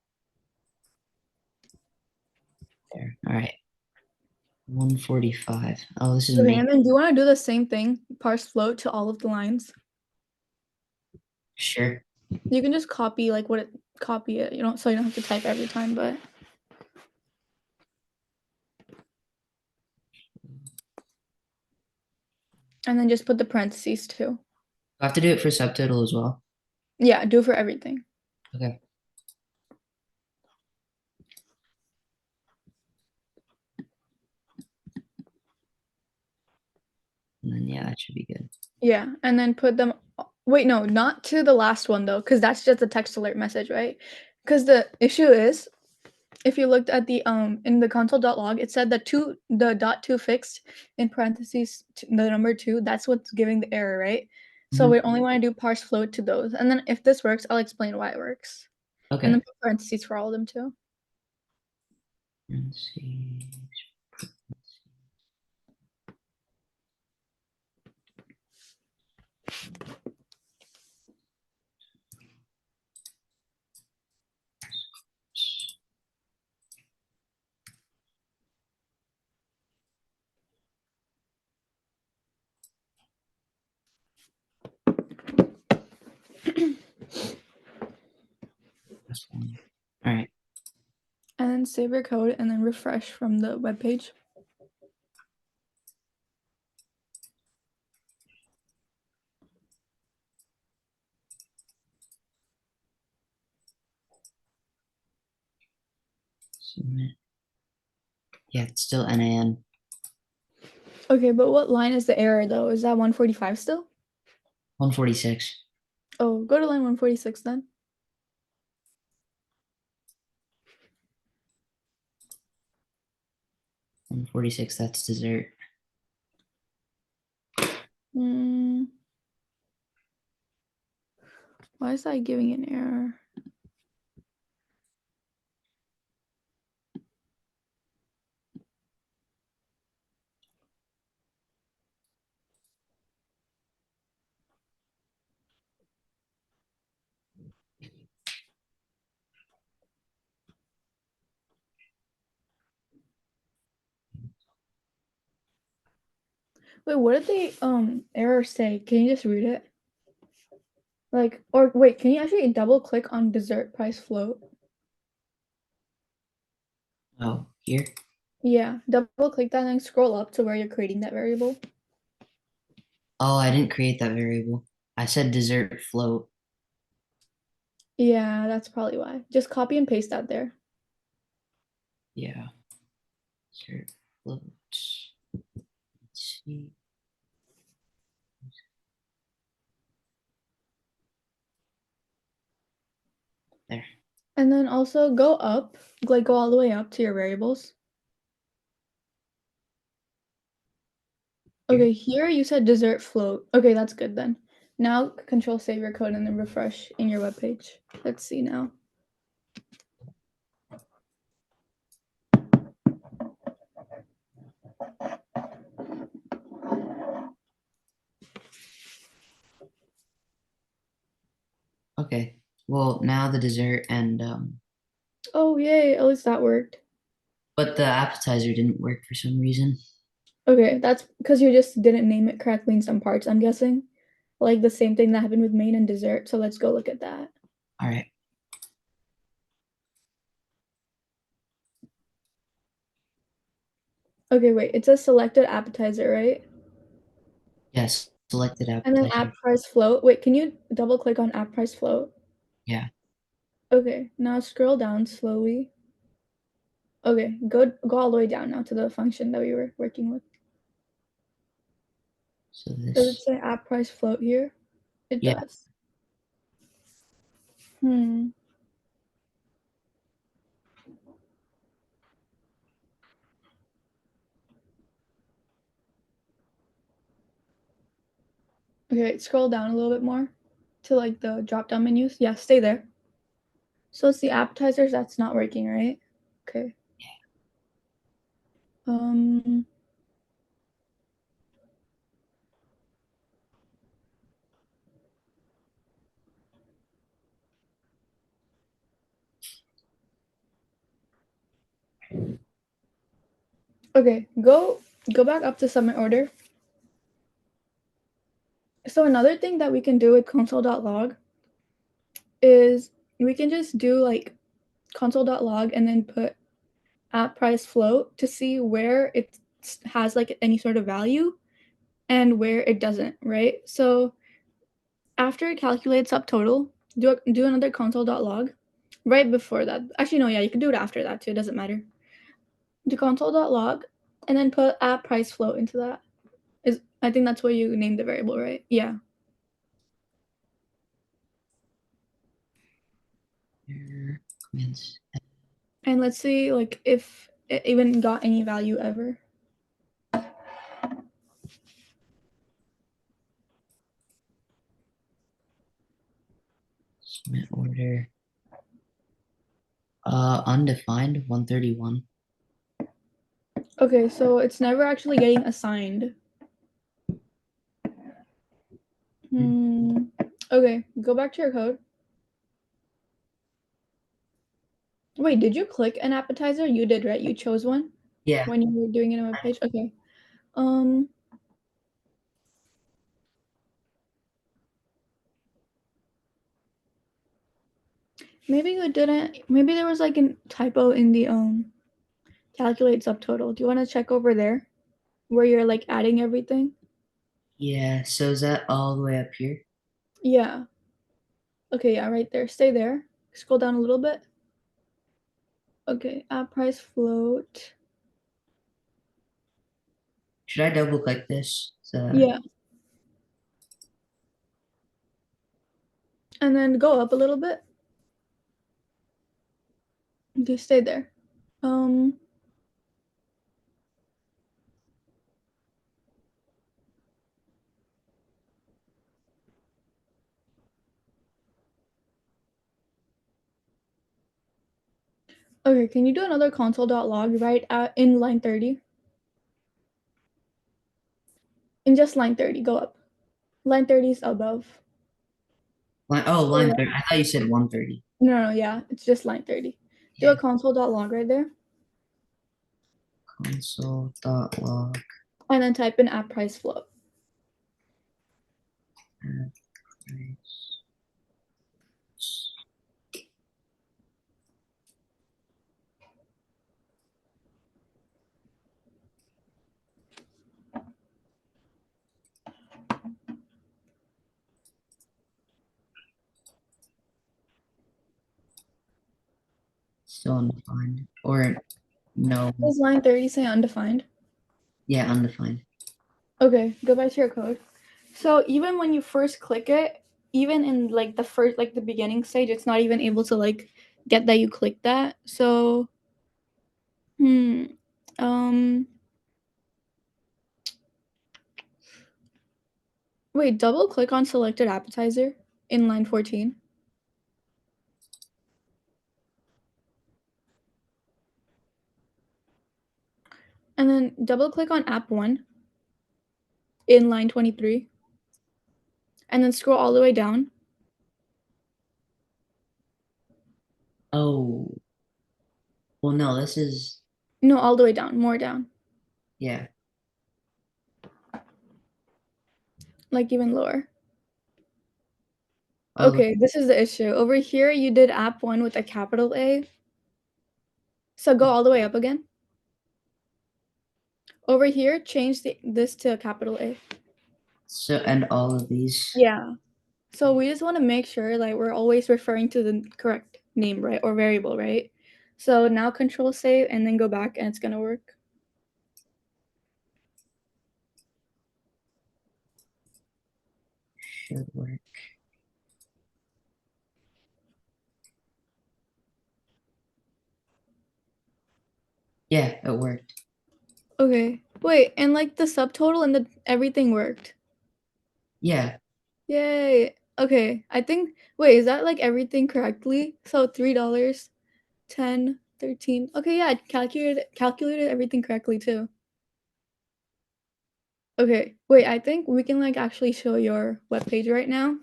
There. All right. 145. Oh, this is Okay, main. and then do you want to do the same thing, parse float to all of the lines? Sure. You can just copy like copy it. So you don't have to type every time, but and then just put the parentheses too. I have to do it for subtotal as well. Yeah, do it for everything. Okay. And then yeah, that should be good. Yeah, and then put them. Wait, no, not to the last one though, because that's just a text alert message, right? Because the issue is, if you looked at the in the console.log, it said that the dot two fixed in parentheses the number 2. That's what's giving the error, right? So we only want to do parse float to those, and then if this works, I'll explain why it works. And Okay. then put parentheses for all of them too. Let's see. That's fine. All right. And then save your code and then refresh from the web page. Submit. Yeah, it's still NaN. Okay, but what line is the error though? Is that 145 still? 146. Oh, go to line 146 then. That's dessert. Why is that giving an error? Wait, what did the error say? Can you just read it? Like, or wait, can you actually double click on dessert price float? Oh, here? Yeah, double click that and then scroll up to where you're creating that variable. Oh, I didn't create that variable. I said dessert float. Yeah, that's probably why. Just copy and paste that there. Yeah. Dessert float. Let's see. There. And then also go up, like go all the way up to your variables. Okay, here you said dessert float. Okay, that's good then. Now control save your code and then refresh in your web page. Let's see now. Okay. Well, now the dessert and Oh yay, at least that worked. but the appetizer didn't work for some reason. Okay, that's because you just didn't name it correctly in some parts, I'm guessing. Like the same thing that happened with main and dessert. So let's go look at that. All right. Okay, wait, it says selected appetizer, right? Yes. Selected And then appetizer. app price float. Wait, can you double click on app price float? Yeah. Okay, now scroll down slowly. Okay, go all the way down now to the function that we were working with. So Does it this. say app price float here? It Yeah. does. Okay, scroll down a little bit more to like the drop down menus. Yeah, stay there. So it's the appetizers that's not working, right? Okay. Okay, go back up to submit order. So another thing that we can do with console.log is we can just do like console.log and then put app price float to see where it has like any sort of value and where it doesn't, right? So after it calculates subtotal, do another console.log right before that. Actually, no, yeah, you can do it after that too. It doesn't matter. Do console.log and then put app price float into that. I think that's what you named the variable, right? Yeah. And let's see like if it even got any value ever. Submit order. Undefined 131. Okay, so it's never actually getting assigned. Okay, go back to your code. Wait, did you click an appetizer? You did, right? You chose one? Yeah. When you were doing it on a page? Okay. Maybe you didn't. Maybe there was like a typo in the calculate subtotal. Do you want to check over there where you're like adding everything? Yeah. So is that all the way up here? Yeah. Okay, yeah, right there. Stay there. Scroll down a little bit. Okay, app price float. Should I double click this? Yeah. And then go up a little bit. Okay, stay there. Okay, can you do another console.log right in line 30? In just line 30, go up. Line 30 is above. Line 30. I thought you said 130. No, yeah, it's just line 30. Do Yeah. a console.log right there. Console.log. and then type in app price float. Still undefined. Or no. Does line 30 say undefined? Yeah, undefined. Okay, go back to your code. So even when you first click it, even in like the beginning stage, it's not even able to like get that you clicked that. So um wait, double click on selected appetizer in line 14. And then double click on app 1 in line 23. And then scroll all the way down. Oh. Well, no, this is, No, all the way down, more down. yeah. Like even lower. Oh, Okay, this is the issue. Over here, you did app 1 with a capital A. So go all the way up again. Over here, change this to a capital A. so, and all of these. Yeah. So we just want to make sure like we're always referring to the correct name, right? Or variable, right? So now control save and then go back and it's gonna work. Should work. Yeah, it worked. Okay. Wait, and like the subtotal and the everything worked. Yeah. Yay. Okay. I think wait, is that like everything correctly? So $3, 10, 13. Okay, yeah, calculated everything correctly too. Okay. Wait, I think we can like actually show your webpage right now.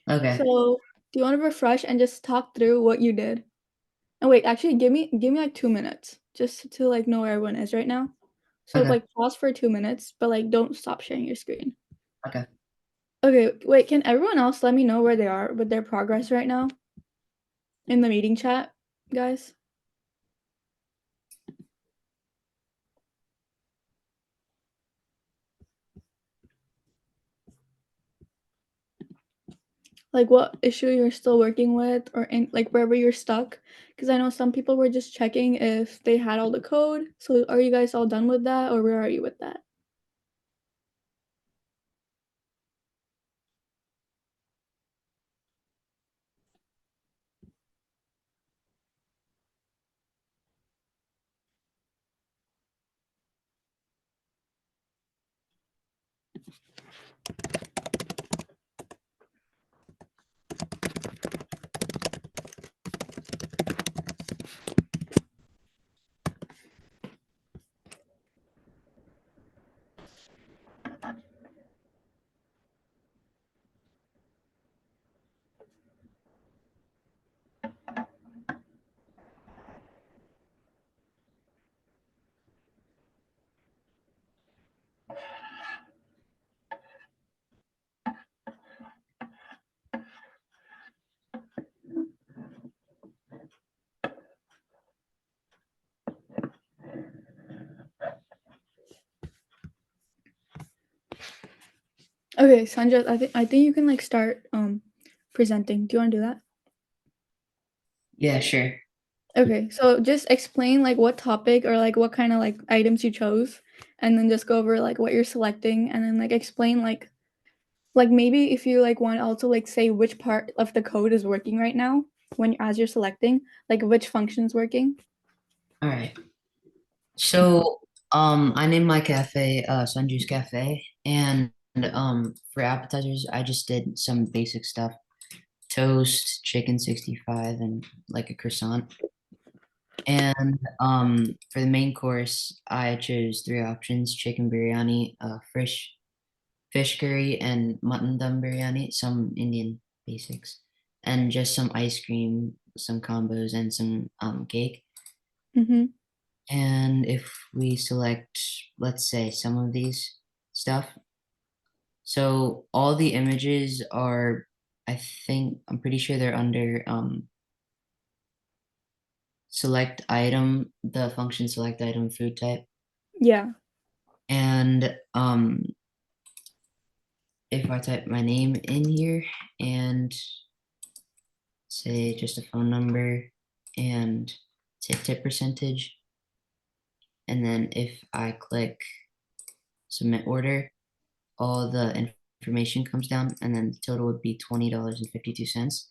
Okay. So do you want to refresh and just talk through what you did? And wait, actually give me like 2 minutes just to like know where everyone is right now. So Okay. like pause for 2 minutes, but like don't stop sharing your screen. Okay. Okay, wait, can everyone else let me know where they are with their progress right now? In the meeting chat, guys? Like what issue you're still working with or in like wherever you're stuck? Because I know some people were just checking if they had all the code. So are you guys all done with that or where are you with that? Okay, Sanja, I think you can like start presenting. Do you want to do that? Yeah, sure. Okay, so just explain like what topic or like what kind of like items you chose, and then just go over like what you're selecting, and then like explain like maybe if you like want to also like say which part of the code is working right now when as you're selecting, like which function is working. All right. So, I named my cafe, Sunjuice Cafe, and for appetizers, I just did some basic stuff: toast, chicken 65, and like a croissant. And for the main course, I chose three options: chicken biryani, fish curry, and mutton dum biryani, some Indian basics, and just some ice cream, some combos, and some cake. Mm-hmm. And if we select, let's say, some of these stuff, so all the images are, I'm pretty sure they're under select item, the function select item food type. Yeah. And if I type my name in here and say just a phone number and say tip percentage, and then if I click submit order, all the information comes down, and then the total would be $20.52.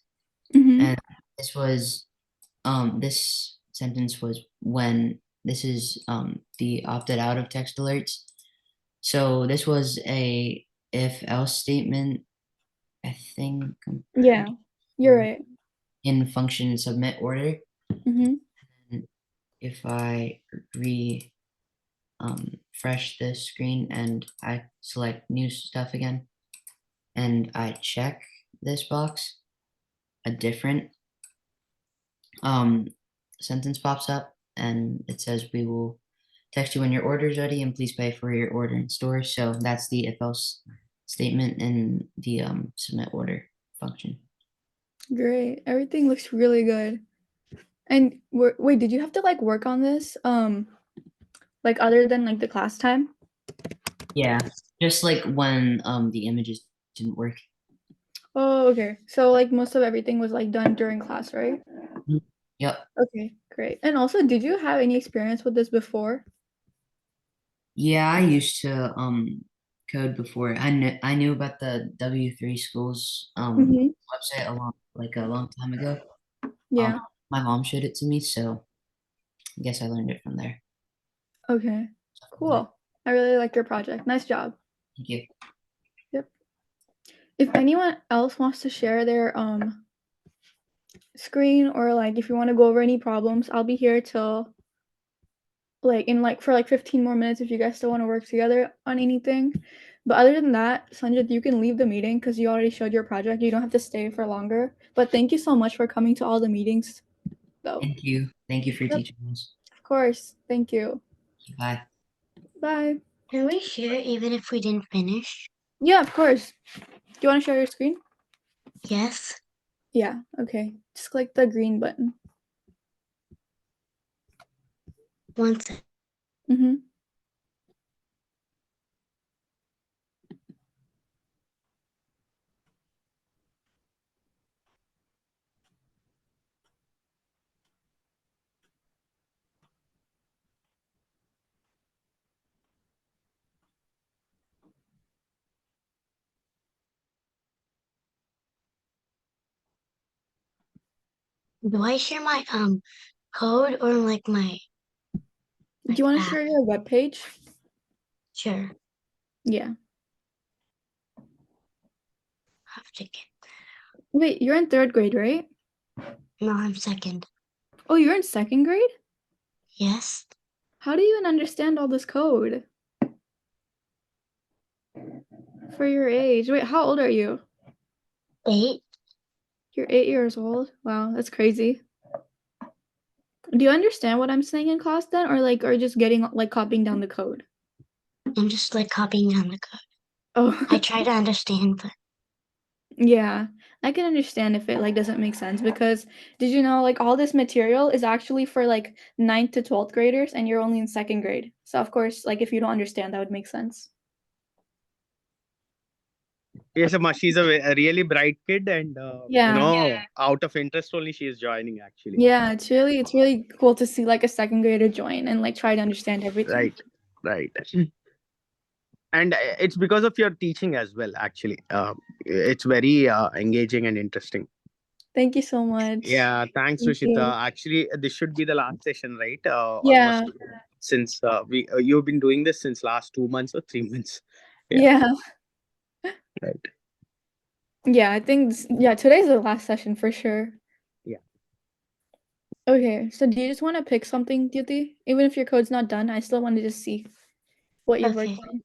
Mm-hmm. And this sentence was when this is the opted out of text alerts. So this was a if else statement, I think. Yeah, you're right. In function submit order. Mm-hmm. And if I refresh this screen and I select new stuff again, and I check this box, a different sentence pops up, and it says we will text you when your order is ready, and please pay for your order in store. So that's the if else statement in the submit order function. Great. Everything looks really good. And wait, did you have to like work on this? Like other than like the class time? Yeah, just like when the images didn't work. Oh, okay. So like most of everything was like done during class, right? Yep. Okay, great. And also, did you have any experience with this before? Yeah, I used to code before. I knew about the W3 schools Mm-hmm. website a long time ago. Yeah. My mom showed it to me, so I guess I learned it from there. Okay. Cool. I really like your project. Nice job. Thank you. Yep. If anyone else wants to share their screen, or like if you want to go over any problems, I'll be here till for 15 more minutes if you guys still want to work together on anything. But other than that, Sanjit, you can leave the meeting because you already showed your project. You don't have to stay for longer. But thank you so much for coming to all the meetings, though. Thank you. Thank you for Yep. teaching us. Of course. Thank you. Bye. Bye. Can we share even if we didn't finish? Yeah, of course. Do you want to share your screen? Yes. Yeah. Okay. Just click the green button. One second. Mm-hmm. Do I share my code or like my Do you want to app? share your web page? Sure. Yeah. Have to get. Wait, you're in 3rd grade, right? No, I'm second. Oh, you're in 2nd grade? Yes. How do you even understand all this code? For your age. Wait, how old are you? 8. You're 8 years old? Wow, that's crazy. Do you understand what I'm saying in class then? Or like are you just getting like copying down the code? I'm just like copying down the code. Oh. I try to understand, but Yeah. I can understand if it like doesn't make sense because did you know like all this material is actually for like 9th to 12th graders and you're only in 2nd grade. So of course like if you don't understand that would make sense. Yes, Amma, she's a really bright kid, and Yeah. out of interest only she is joining actually. Yeah, it's really cool to see like a 2nd grader join and like try to understand everything. Right. And it's because of your teaching as well. Actually, it's very engaging and interesting. Thank you so much. Yeah, thanks, Thank you. Rushita. Actually, this should be the last session, right? Yeah. Almost since you've been doing this since last 2 months or 3 months. Yeah. Right. Yeah, I think today's the last session for sure. Yeah. Okay, so do you just want to pick something, Diti? Even if your code's not done, I still want to just see what you've worked okay. on.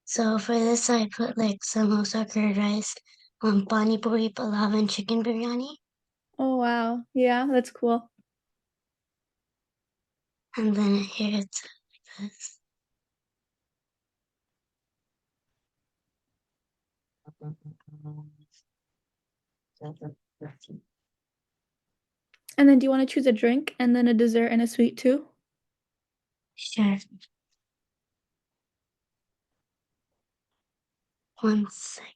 So for this, I put like samosa, curd rice, pani puri, palav, and chicken biryani. Oh wow. Yeah, that's cool. And then here it's like this. And then do you want to choose a drink and then a dessert and a sweet too? Sure. One second.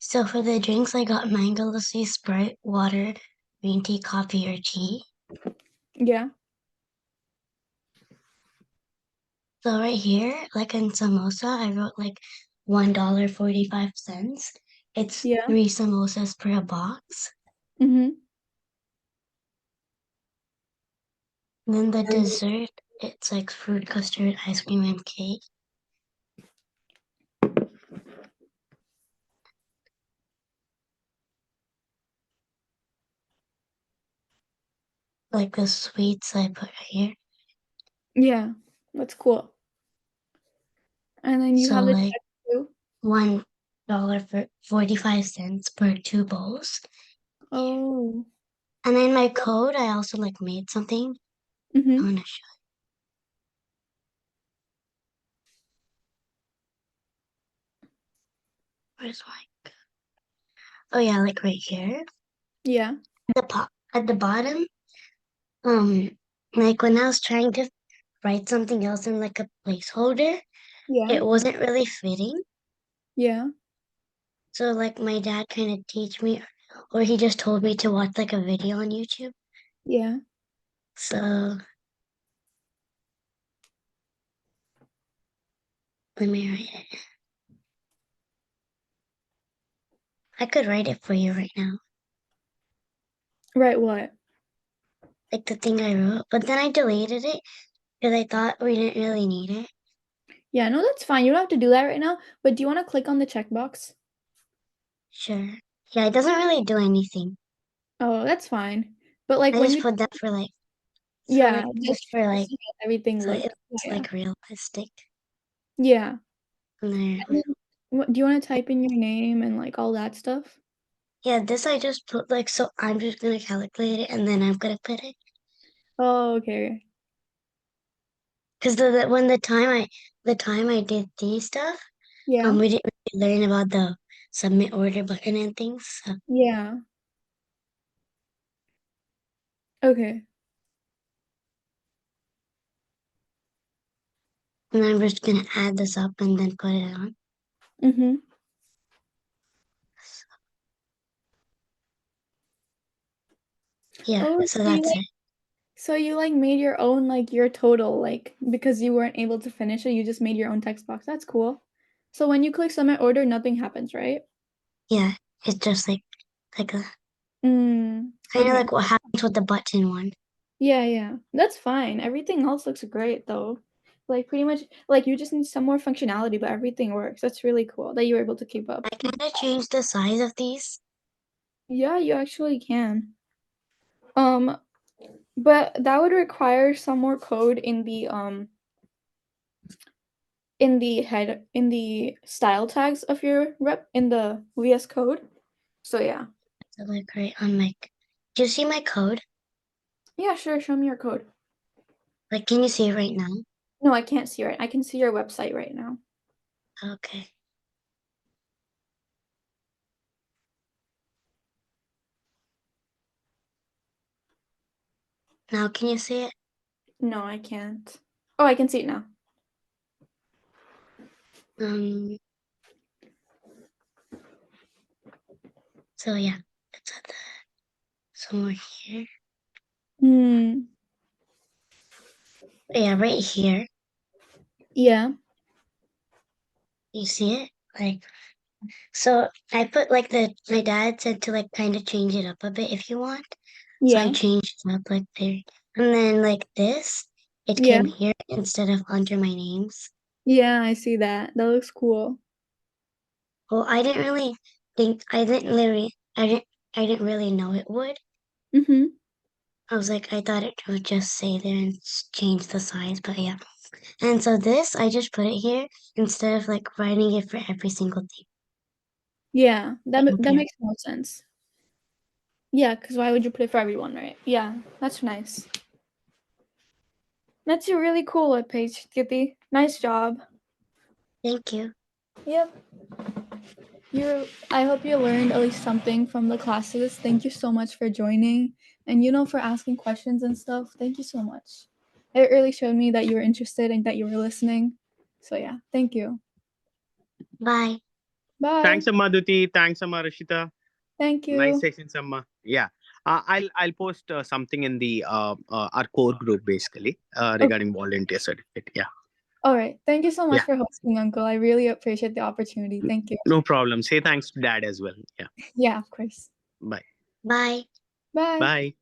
So for the drinks, I got mango lassi, Sprite, water, green tea, coffee, or tea. Yeah. So right here, like in samosa, I wrote like $1.45. It's Yeah. 3 samosas per box. Mm-hmm. And then the dessert, it's like fruit custard, ice cream, and cake. Like the sweets I put here. Yeah. That's cool. And then you So have the like check too. $1.45 per 2 bowls. Oh. And in my code, I also like made something. I Mm-hmm. want to show. Where's my? Oh yeah, like right here. Yeah. At the bottom. Like when I was trying to write something else in like a placeholder, Yeah. it wasn't really fitting. Yeah. So like my dad kind of teach me, or he just told me to watch like a video on YouTube. Yeah. So let me write it. I could write it for you right now, Right, what? like the thing I wrote, but then I deleted it because I thought we didn't really need it. Yeah, no, that's fine. You don't have to do that right now, but do you want to click on the checkbox? Sure. Yeah, it doesn't really do anything. Oh, that's fine. But like I when just you put that for like, so yeah, like just just for to like, see how everything so looks. it's Yeah. like realistic. Yeah. And there. And then do you want to type in your name and like all that stuff? Yeah, this I just put like, so I'm just gonna calculate it and then I'm gonna put it. Oh, okay. Because when the time I did these stuff, Yeah. we didn't really learn about the submit order button and things. So, Yeah. Okay. and I'm just gonna add this up and then put it on. Mm-hmm. Yeah, Oh, so that's it. so you like made your own like your total like because you weren't able to finish it, you just made your own text box. That's cool. So when you click submit order, nothing happens, right? Yeah, it's just like a Mm, kind of okay. like what happens with the button one. Yeah, yeah. That's fine. Everything else looks great though. Like pretty much like you just need some more functionality, but everything works. That's really cool that you were able to keep up. I kind of changed the size of these. Yeah, you actually can. Um, but that would require some more code in the style tags of your rep in the VS Code. So yeah. So like right on my, do you see my code? Yeah, sure, show me your code. Like, can you see it right now? No, I can't see it. I can see your website right now. Okay. Now can you see it? No, I can't. Oh, I can see it now. Um, so yeah, it's at the somewhere here. Hmm. Yeah, right here. Yeah. You see it? Like, so I put like my dad said to like kind of change it up a bit if you want. So I Yeah. changed it up like there. And then like this, it Yeah. came here instead of under my names. Yeah, I see that. That looks cool. Well, I didn't really think, I didn't really know it would. Mm-hmm. I was like, I thought it would just say there and change the size, but yeah. And so this, I just put it here instead of like writing it for every single thing. Yeah, that Okay. makes more sense. Yeah, because why would you put it for everyone, right? Yeah, that's nice. That's really cool at Page Kitty. Nice job. Thank you. Yep. I hope you learned at least something from the classes. Thank you so much for joining and for asking questions and stuff. Thank you so much. It really showed me that you were interested and that you were listening. So yeah, thank you. Bye. Bye. Thanks, Amma Duti. Thanks, Amma Rushita. Thank you. Nice sessions, Amma. Yeah. I'll post something in the our core group basically regarding volunteer certificate. Yeah. All right. Thank you so much Yeah. for hosting, Uncle. I really appreciate the opportunity. Thank you. No problem. Say thanks to Dad as well. Yeah. Yeah, of course. Bye. Bye. Bye. Bye.